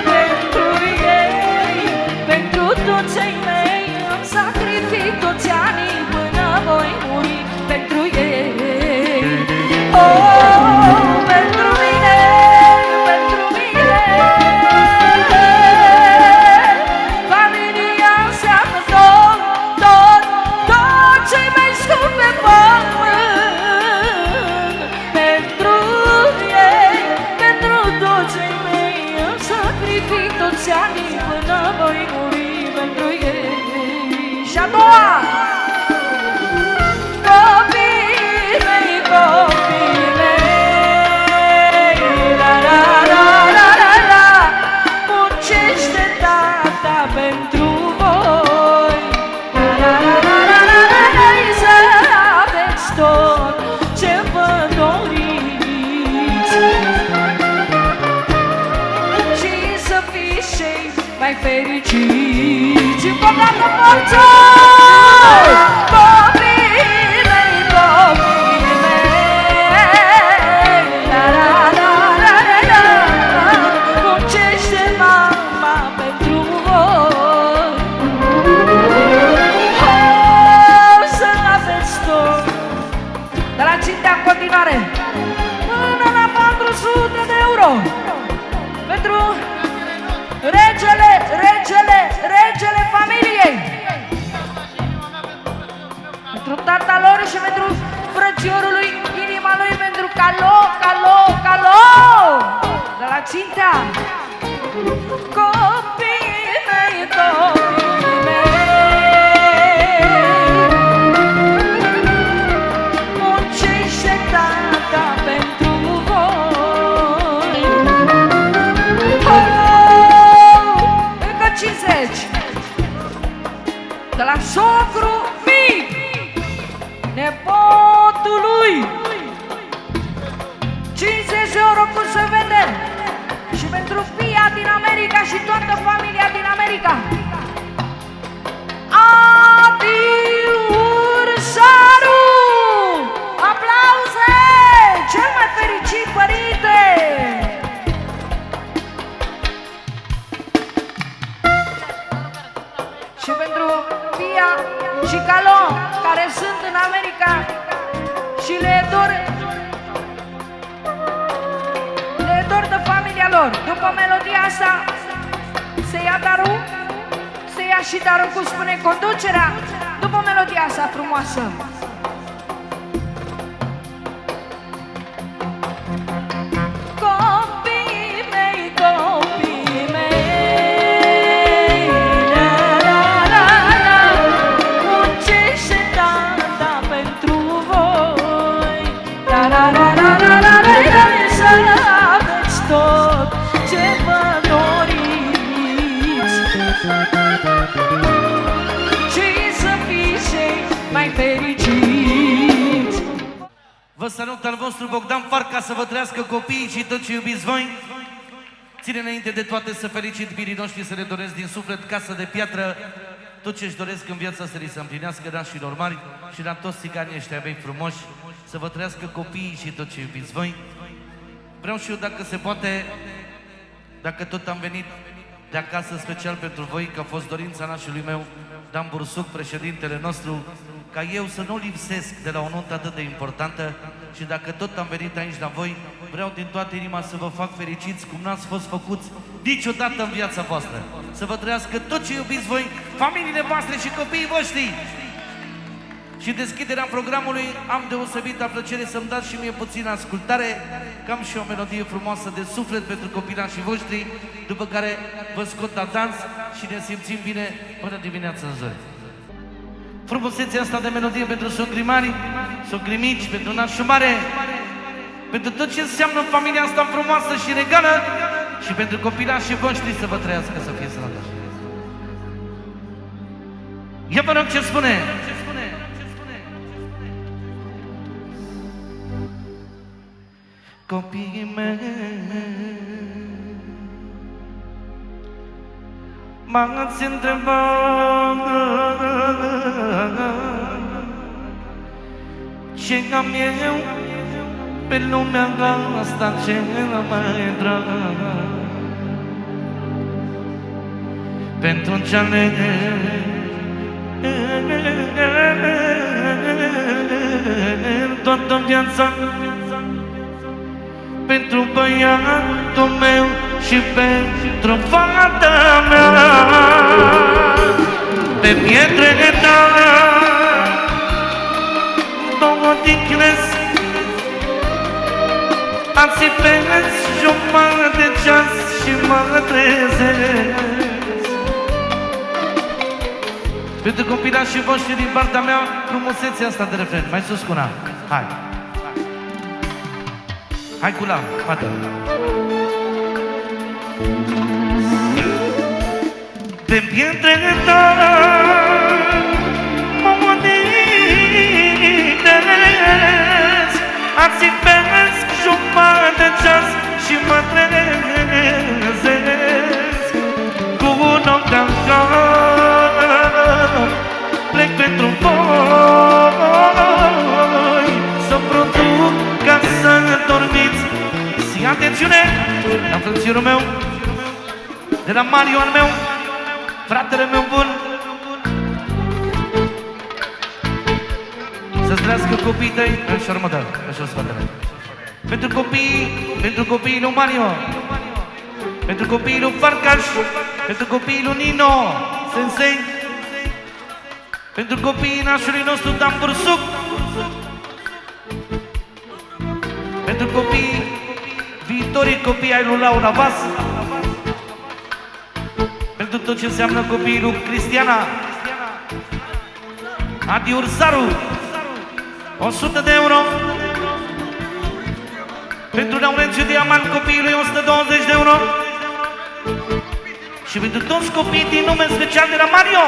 S6: Pentru ei, pentru toți ei mei, îmi sacrific toți anii până voi muri. Pentru ei, pentru mine, familia înseamnă tot ce mai scump pe pământ. Pentru ei, pentru toți ei mei, îmi sacrific toți anii până voi muri. Pentru ei. Și a doua, copii mei, muncește tata pentru voi, să aveți tot ce vă doriți și să fiți cei mai fericiți. Încă o dată forță! Copii mei, muncește mama pentru voi, să aveți tot. De la Țintea în continuare, până la 400 de euro pentru regele familiei.
S5: de la socru mic, nepotului, 50 euro cu se vede. Și pentru Pia din America și toată familia din America. Adi Ursaru! Aplauze! Cel mai fericit părinte! Și pentru Pia și Calo, care sunt în America și le dor de familia lor. După melodia asta se ia darul, se ia și darul, cum spune conducerea, după melodia asta frumoasă. Copii mei, copii mei, la la la la, muncește tata pentru voi, la la la la la la la, să aveți tot ce vă doriți și să fiți cei mai fericiți.
S7: Vă salut al vostru Bogdan Farca, să vă trăiască copiii și tot ce iubiți voi. Ține înainte de toate să felicit birii noștri, să le doresc din suflet casă de piatră, tot ce-și doresc în viața să li se împlinească, nașilor mari și la toți țiganii ăștia mei frumoși, să vă trăiască copiii și tot ce iubiți voi. Vreau și eu, dacă se poate, dacă tot am venit de acasă special pentru voi, că a fost dorința nașului meu, Dan Bursuc, președintele nostru, ca eu să nu lipsesc de la o nuntă atât de importantă și dacă tot am venit aici la voi, vreau din toată inima să vă fac fericiți cum n-ați fost făcuți niciodată în viața voastră. Să vă trăiască tot ce iubiți voi, familiile voastre și copiii voștri. Și deschiderea programului am deosebită plăcere să-mi dați și mie puțină ascultare, că am și o melodie frumoasă de suflet pentru copilașii voștri, după care vă scot la dans și ne simțim bine până dimineața în zori. Frumusețea asta de melodie pentru socrii mari, socrii mici, pentru nașul mare, pentru tot ce înseamnă familia asta frumoasă și regală și pentru copilașii voștri, să vă trăiască, să fie sănătoși. Ia vă rog ce spune. Copiii mei, m-ați întrebat ce am eu pe lumea asta cel mai drag. Pentru ce aleg toată viața, pentru băiatul meu și pentru fata mea, pe pietrele tale două ticlesc, ațipesc jumătate de ceas și mă trezesc. Pentru copilașii voștri din partea mea, frumusețea asta de refren. Mai sus cu una. Hai! Hai cu la, fată! Pe pietrele tale mă odinesc, ațipesc jumătate de ceas și mă trezesc. Cu noaptea în cap plec pentru voi, să produc ca să dormiți. Și atențiune la frățiorul meu, de la Mario al meu, fratele meu bun, să-ți trăiască copiii tăi. Așa urmă, da, așa spatele. Pentru copiii lui Mario, pentru copiii lui Farcaș, pentru copiii lui Nino Sensei, pentru copiii nașului nostru Dan Bursuc, pentru copiii, viitorii copii ai lui Laura Vas, pentru tot ce înseamnă copiii lui Cristiana, Adi Ursaru, 100 de euro. Pentru Laurențiu Diamant, copiii lui 120 de euro. Și pentru toți copiii din nume special de la Mario,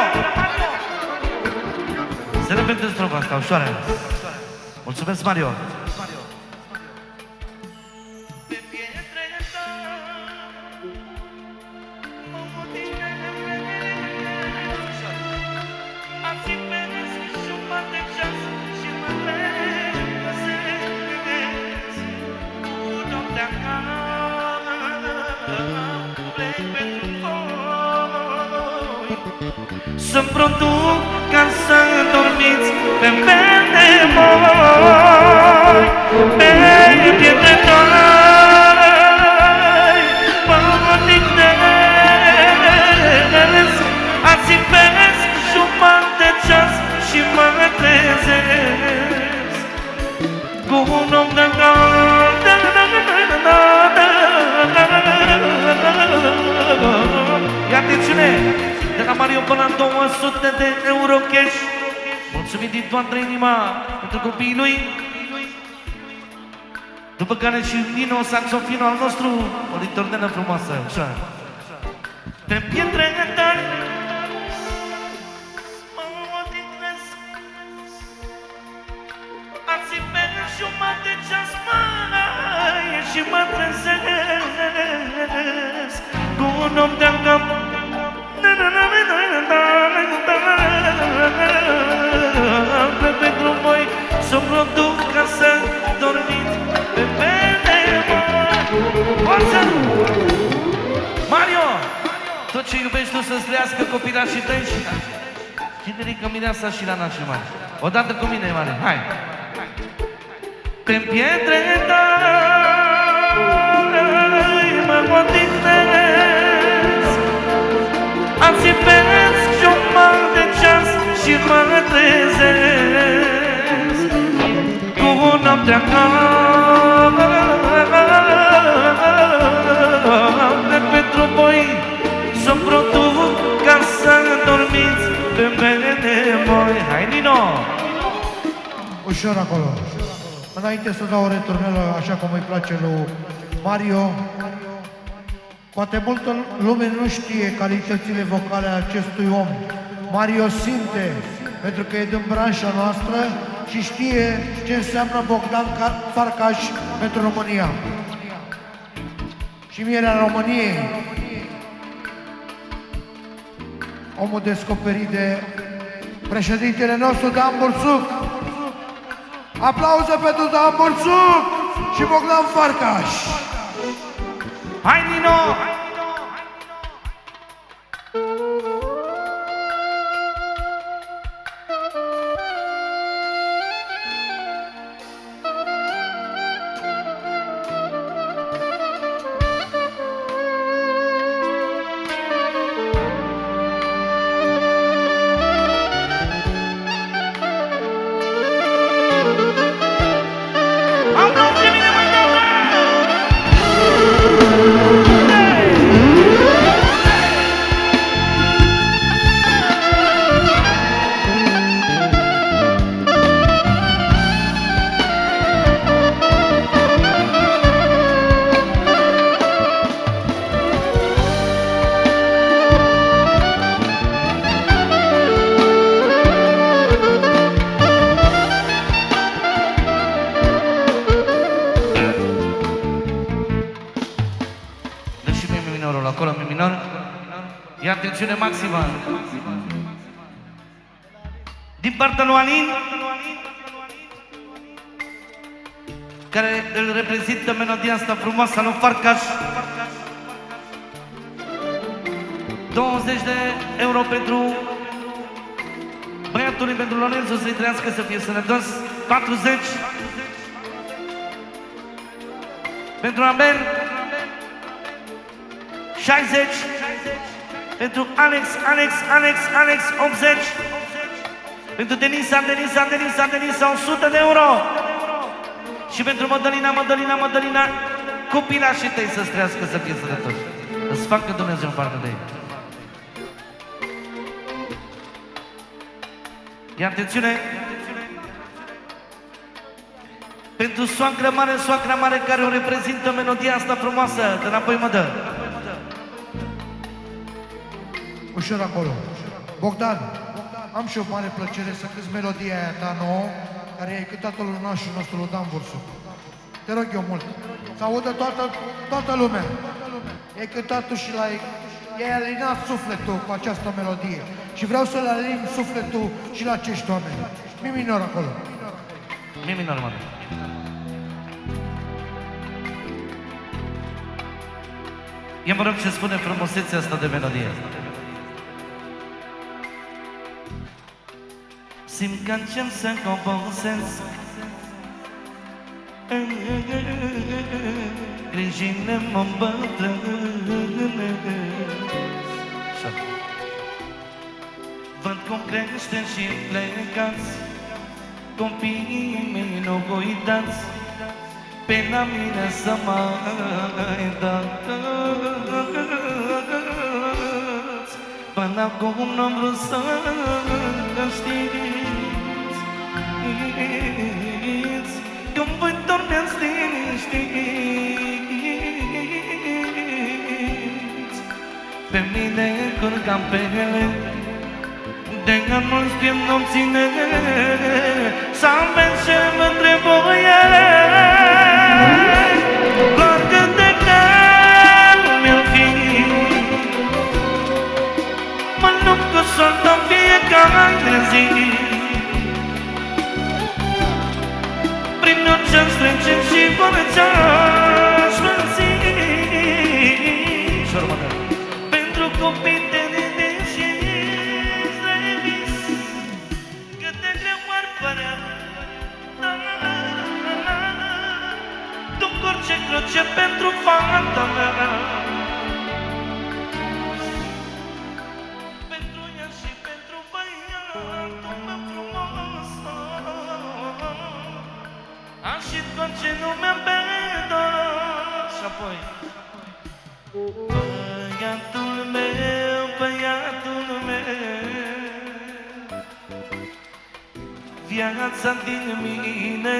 S7: Să repete strofa asta, ușoară. Mulțumesc, Mario.
S2: Să-mi produc ca să dormiți pe verde moi, pe pietre noi, mă odihnesc, ațipesc jumătate de ceas și mă trezesc cu un om de
S7: Ia atențiune! De la Mario până la 200 de euro cash. Mulțumim din toată inima pentru copiii lui. După care și Nino, saxofinul al nostru, o ritornelă frumoasă, așa. Pe pietre tari mă odihnesc, ațipesc jumătate de ceas mai și mă trezesc cu un om de-al cap. Pentru voi să produc ca să dormiți pe pene. Mario, tot ce iubești tu să-ți trăiască copilașii tăi și generică mireasa și la nașii mari. Odată cu mine, Mare, hai! Pe pietre tari mă odihnesc, ațipesc jumătate de ceas și mă trezesc cu noaptea caldă pentru voi să produc ca să dormiți pe mene moi. Hai, Nino!
S1: Ușor acolo. Înainte să dau o returnelă așa cum îi place lui Mario, poate multă lume nu știe calitățile vocale ale acestui om. Mario simte, pentru că e din branșa noastră și știe ce înseamnă Bogdan Farcaș pentru România. Și mierea României. Omul descoperit de președintele nostru, Dan Bursuc. Aplauze pentru Dan Bursuc și Bogdan Farcaș.
S7: Hai, Nino! Acolo, mi minor. Ia atențiune maximă. Din partea lui Alin, care îl reprezintă melodia asta frumoasă lui Farcaș. 20 de euro pentru băiatului, pentru Lorenzo, să-i trăiască, să fie sănătos. 40 pentru Amber. 60 pentru Alex, 80 pentru Denisa, 100 de euro și pentru Mădălina, copilașii tăi să-ți trăiască, să fie sănătoși, să-ți facă Dumnezeu în parte de ei. Ia atențiune! Pentru soacră mare care o reprezintă melodia asta frumoasă, de înapoi mă dă.
S1: Ușor acolo. Bogdan,
S8: am și o mare plăcere să cânt melodia aia ta nouă, care e cântat-o lui nașul nostru, lui Dan Bursu. Te rog eu mult, să audă toată lumea. E cântat-o și i-ai alinat sufletul cu această melodie. Și vreau să-l alin sufletul și la acești oameni. Mi minor acolo.
S7: Mi minor, mă. Eu mă rog ce spune frumusețea asta de melodie. Simt că încep să cobosesc, grijile mă îmbătrânesc. Văd cum crește și plecați copiii mei nevoidați, pe la mine să mai dați. Până acum n-am vrut să știți, că voi dormeați liniștiți. Pe mine curcam pe ele, de anul știm nopține, să aveți ce vă trebuie. Doar cât de greu mi-o fi, mă lupt cu sol în fiecare zi. Prin orice-aș trece și orice-aș vânzi, pentru copii de și vis, cât de greu ar părea, duc orice cruce pentru fata mea, pentru ea și pentru băiatul meu frumos. Aș și tot ce nu mi-am perdat. Și apoi băiatul meu, băiatul meu, viața din mine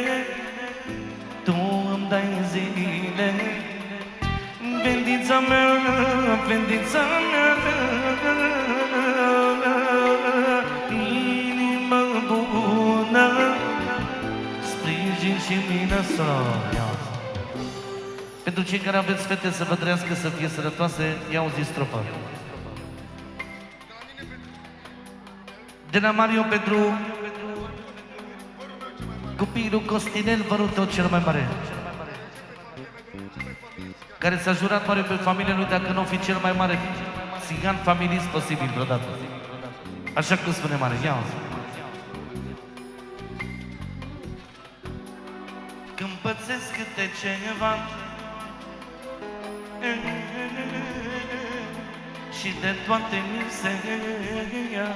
S7: tu îmi dai zile. Vendița mea, vendița mea, inima bună, sprijin și mine soia. Pentru cei care aveți fete să vă trăiască, să fie sănătoase, ia-o zi strofa. De la Mario pentru copilul Costinel, vărul tău cel mai mare, care s-a jurat mare pe familia lui dacă nu o fi cel mai mare țigan familist posibil vreodată. Așa cum spune mare, ia-o. Când pățesc câte ceva și de toate miseria,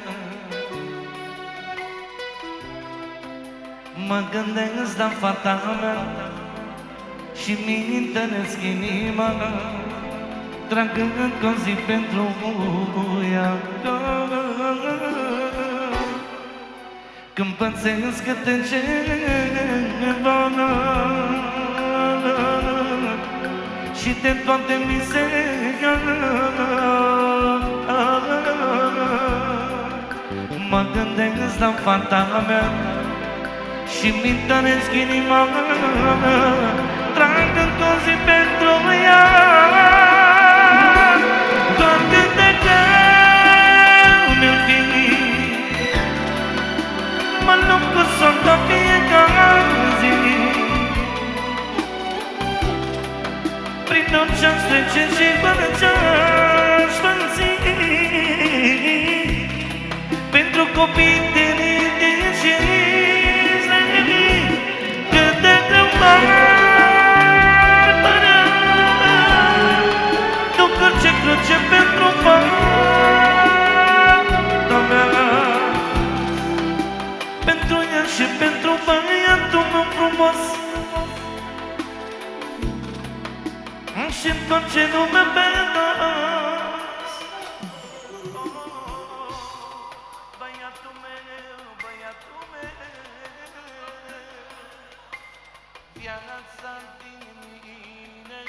S7: mă gândesc la fata mea și mi întâlnesc inima, tragând o zi pentru ea. Când pățesc câte ceva și de toate miseria, mă gândesc la fata mea și mi întăresc inima, tragând o zi pentru ea. Doar cât de greu mi-o fi, mă lupt cu somn la fiecare zi. Prin orice-aș trece și orice-aș vânzi, pentru copii tineri și cât de greu ar părea, duc orice cruce pentru fata mea, pentru ea și pentru băiatul meu frumos. Și tot ce nu mi-am perdas, băiatul meu, băiatul meu, viața din mine,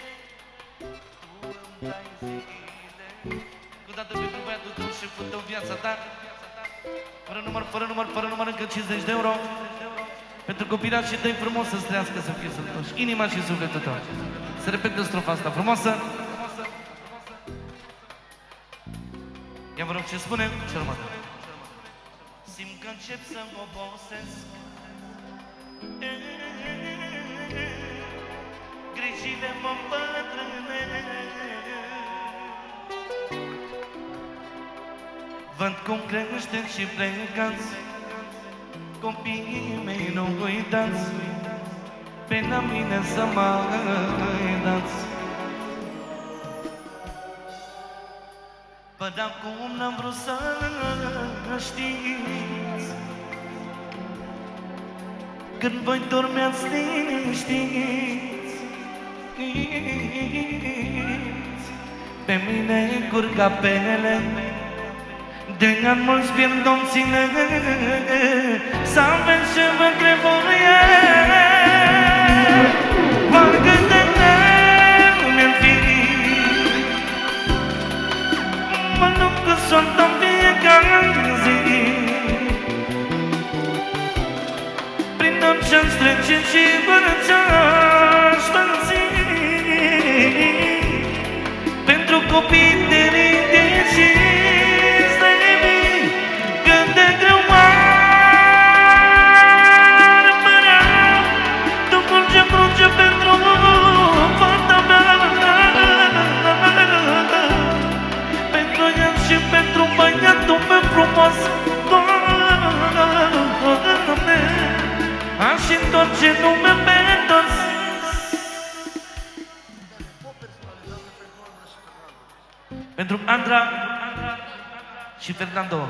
S7: tu îmi dai zile. Cu dată pentru băiatul tău și fă-te viața ta. Fără număr, încă 50 de euro. Pentru copilașii tăi frumos să-ți trăiască, să fie sănătoși. Inima și sufletul tău. Să repetă strofa asta frumoasă. Ia vă rog ce spune ce următă. Simt că încep să obosesc. Grijile mă îmbătrânesc. Văd cum creșteți și plecați. Copiii mei nu uitați. Pe la mine să mai dați. Păi acum n-am vrut să știți. Când voi dormeați liniștiți, pe mine curg apele. De ani mulți pierd domțile, să aveți ce vă trebuie. Parcă de mi-am fi. Mă lupt că sunt în fiecare zi. Prin orice-mi strece și fără ce-aș părăsi. Pentru copii de ridici. Cât de greu ar părea, tu cruce pentru fata mea. Pentru ea și pentru băiatul meu frumos, Doamne, aș întoarce nume pe toți. Pentru Andra și Fernando.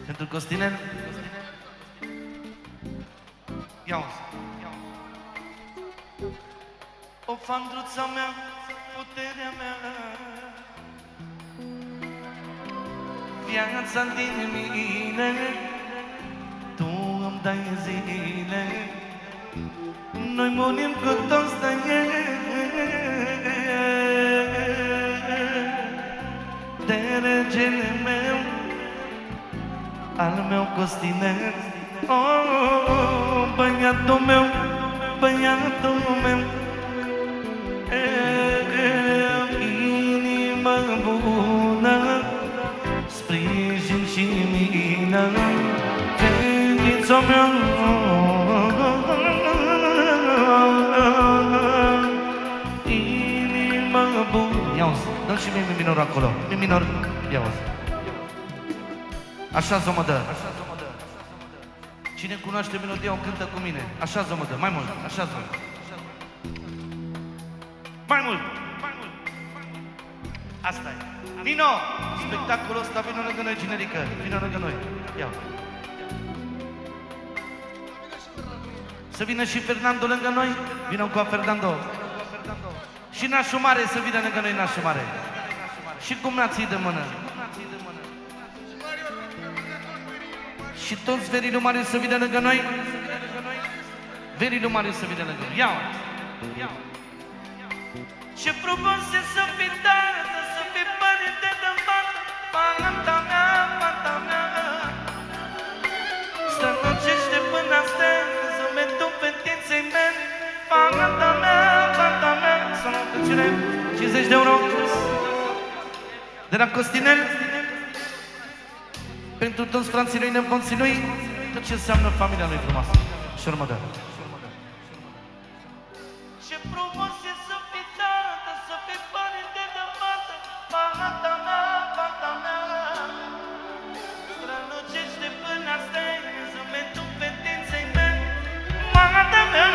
S7: Pentru Costinel. Ia-o-ți. O fandruța mea, puterea mea, viața din mine, tu îmi dai zile. Noi murim cu toți de de regele meu, al meu Costinel. Oh, băiatul meu, băiatul meu, inimă bună, sprijin și mină, fetița mea. Inimă bună. Ia-o-ți, dă-l și mie mi minor acolo. Mi minor, ia-o-ți. Așa-ți o mă dă. Cine cunoaște melodia o cântă cu mine. Așa-ți o mă dă, mai mult, așa-ți o. Mai mult. Asta e. Nino, spectacolul ăsta vină lângă noi, generică. Vină lângă noi. Ia. Să vină și Fernando lângă noi. Vină cu Fernando. Și nașul mare să vină lângă noi, nașul mare. Și cum nații de mână. Și toți verilul mare să vină lângă noi. Verilul mare să vină lângă noi. Ia-o! Ce frumos e să fii tată, să fii părinte de fată, fata mea, fata mea. Strălucește până astăzi, zâmbetul fetiței mele, fata mea, fata mea. Să luăm câncine, 50 de euro de la Costinel. Pentru toți frații lui, nepoții lui, tot ce înseamnă familia lui frumoasă. Și următă. Ce frumos e să fii tată, să fii părinte de fată, fata mea, fata mea. Strălucește până astăzi, zâmbetul fetiței mele, fata mea.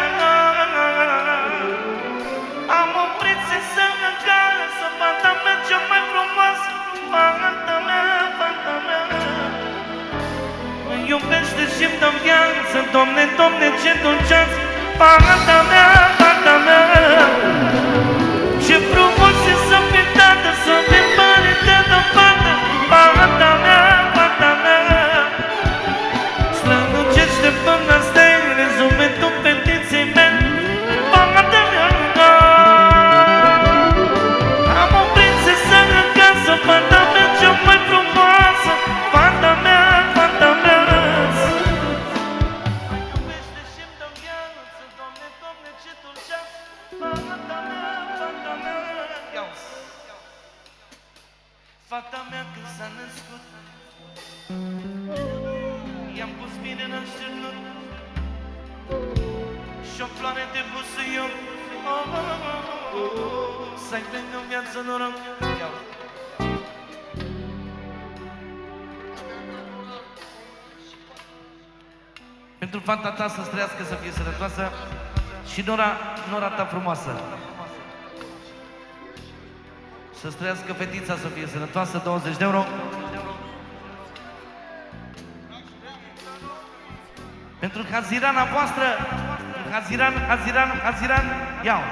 S7: Am o prințesă în casă, fata mea cea mai frumoasă, fata mea, fata mea. Iubește și-mi dă viață, Doamne, Doamne, ce dulceață, fata mea, fata mea. Ce frumos e să fii tată, să fii părinte de fată, fata mea, fata mea. Strălucește până stele, zâmbetul fetiței mele, fata mea. Am o prințesă în casă, fata mea cea mai frumoasă, fata mea. I-am pus bine în așternut și-o floare de busuioc. Să-i lângă în viață noroc. Pentru fata ta să-ți trăiască, să fie sănătoasă și nora ta frumoasă. Să-ți trăiască fetița, să fie sănătoasă, 20 de euro. Pentru hazirana voastră, Haziran, iau.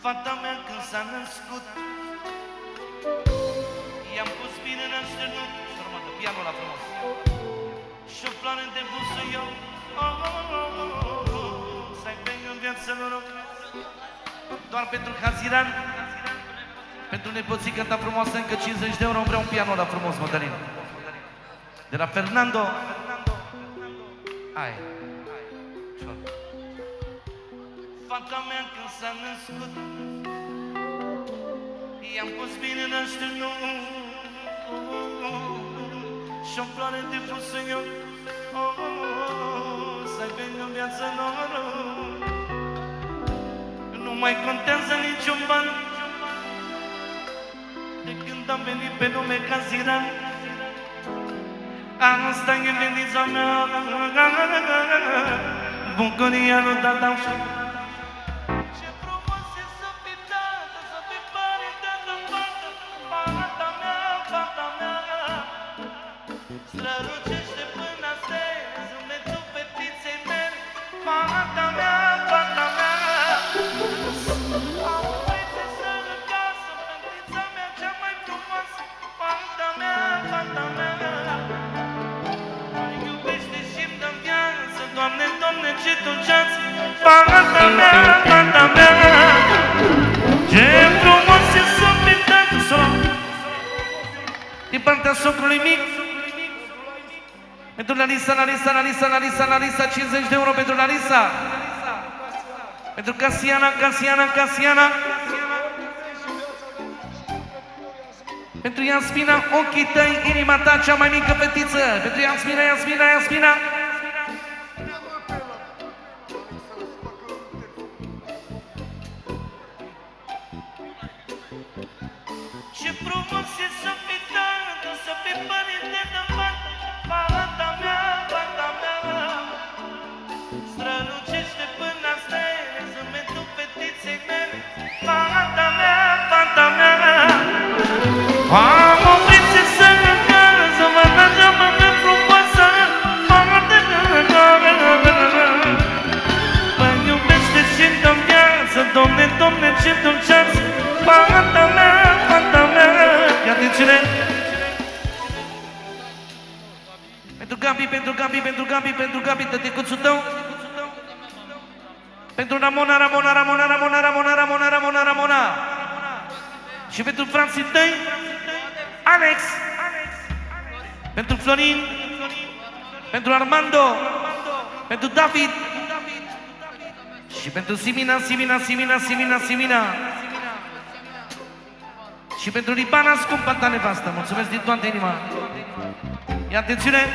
S7: Fata mea când s-a născut, i-am pus bine în așternut. Pianul ăla frumos. Și-o floare de busuioc. Să-i vengă în viață noroc. Doar pentru Haziran, pentru nepoțica ta frumoasă, încă 50 de euro. Vreau un pianul ăla frumos, Mădălin. De la Fernando. Hai. Fata mea când s-a născut, i-am pus bine în așternut. Și-o floare de busuioc. Să-i vengă în viață noroc. Nu mai contează niciun ban de când am venit pe nume Haziran. Asta e venița mea, bucuria lui tata. Ce frumos e să fii tată, să fii părinte de fată. Fata mea, fata mea, strălucește până stele, zâmbetul fetiței mele. Fata mea, fata mea, am o prințesă în casă, fetița mea cea mai frumoasă. Fata mea, fata mea, mă iubește și-mi dă viață. Doamne, Doamne, ce dulceață. Fata mea, fata mea, ce frumos e să fii tată. Din partea socrului mic, pentru Larisa, 50 de euro pentru Larisa. Pentru Casiana. Pentru Iasmina, ochii tăi, inima ta, cea mai mică fetiță. Pentru Iasmina. Ce frumos e să fii tată, să fii părinte de fată. Fata mea, strălucește până stele, zâmbetul fetiței mele. Fata mea, am o prințesă în casă, fata cea mai frumoasă. Fata mea, mă iubește și-mi dă viață. Doamne, ce dulceață. Fata mea, ia atențiune. Pentru Gabi, tăticuțul tău. Pentru Ramona. Și pentru frații tăi, Alex. Pentru Florin. Pentru Armando. Pentru David. Și pentru Simina. Și pentru Libana, scumpa ta nevastă. Mulțumesc din toată inima. Ia atențiune.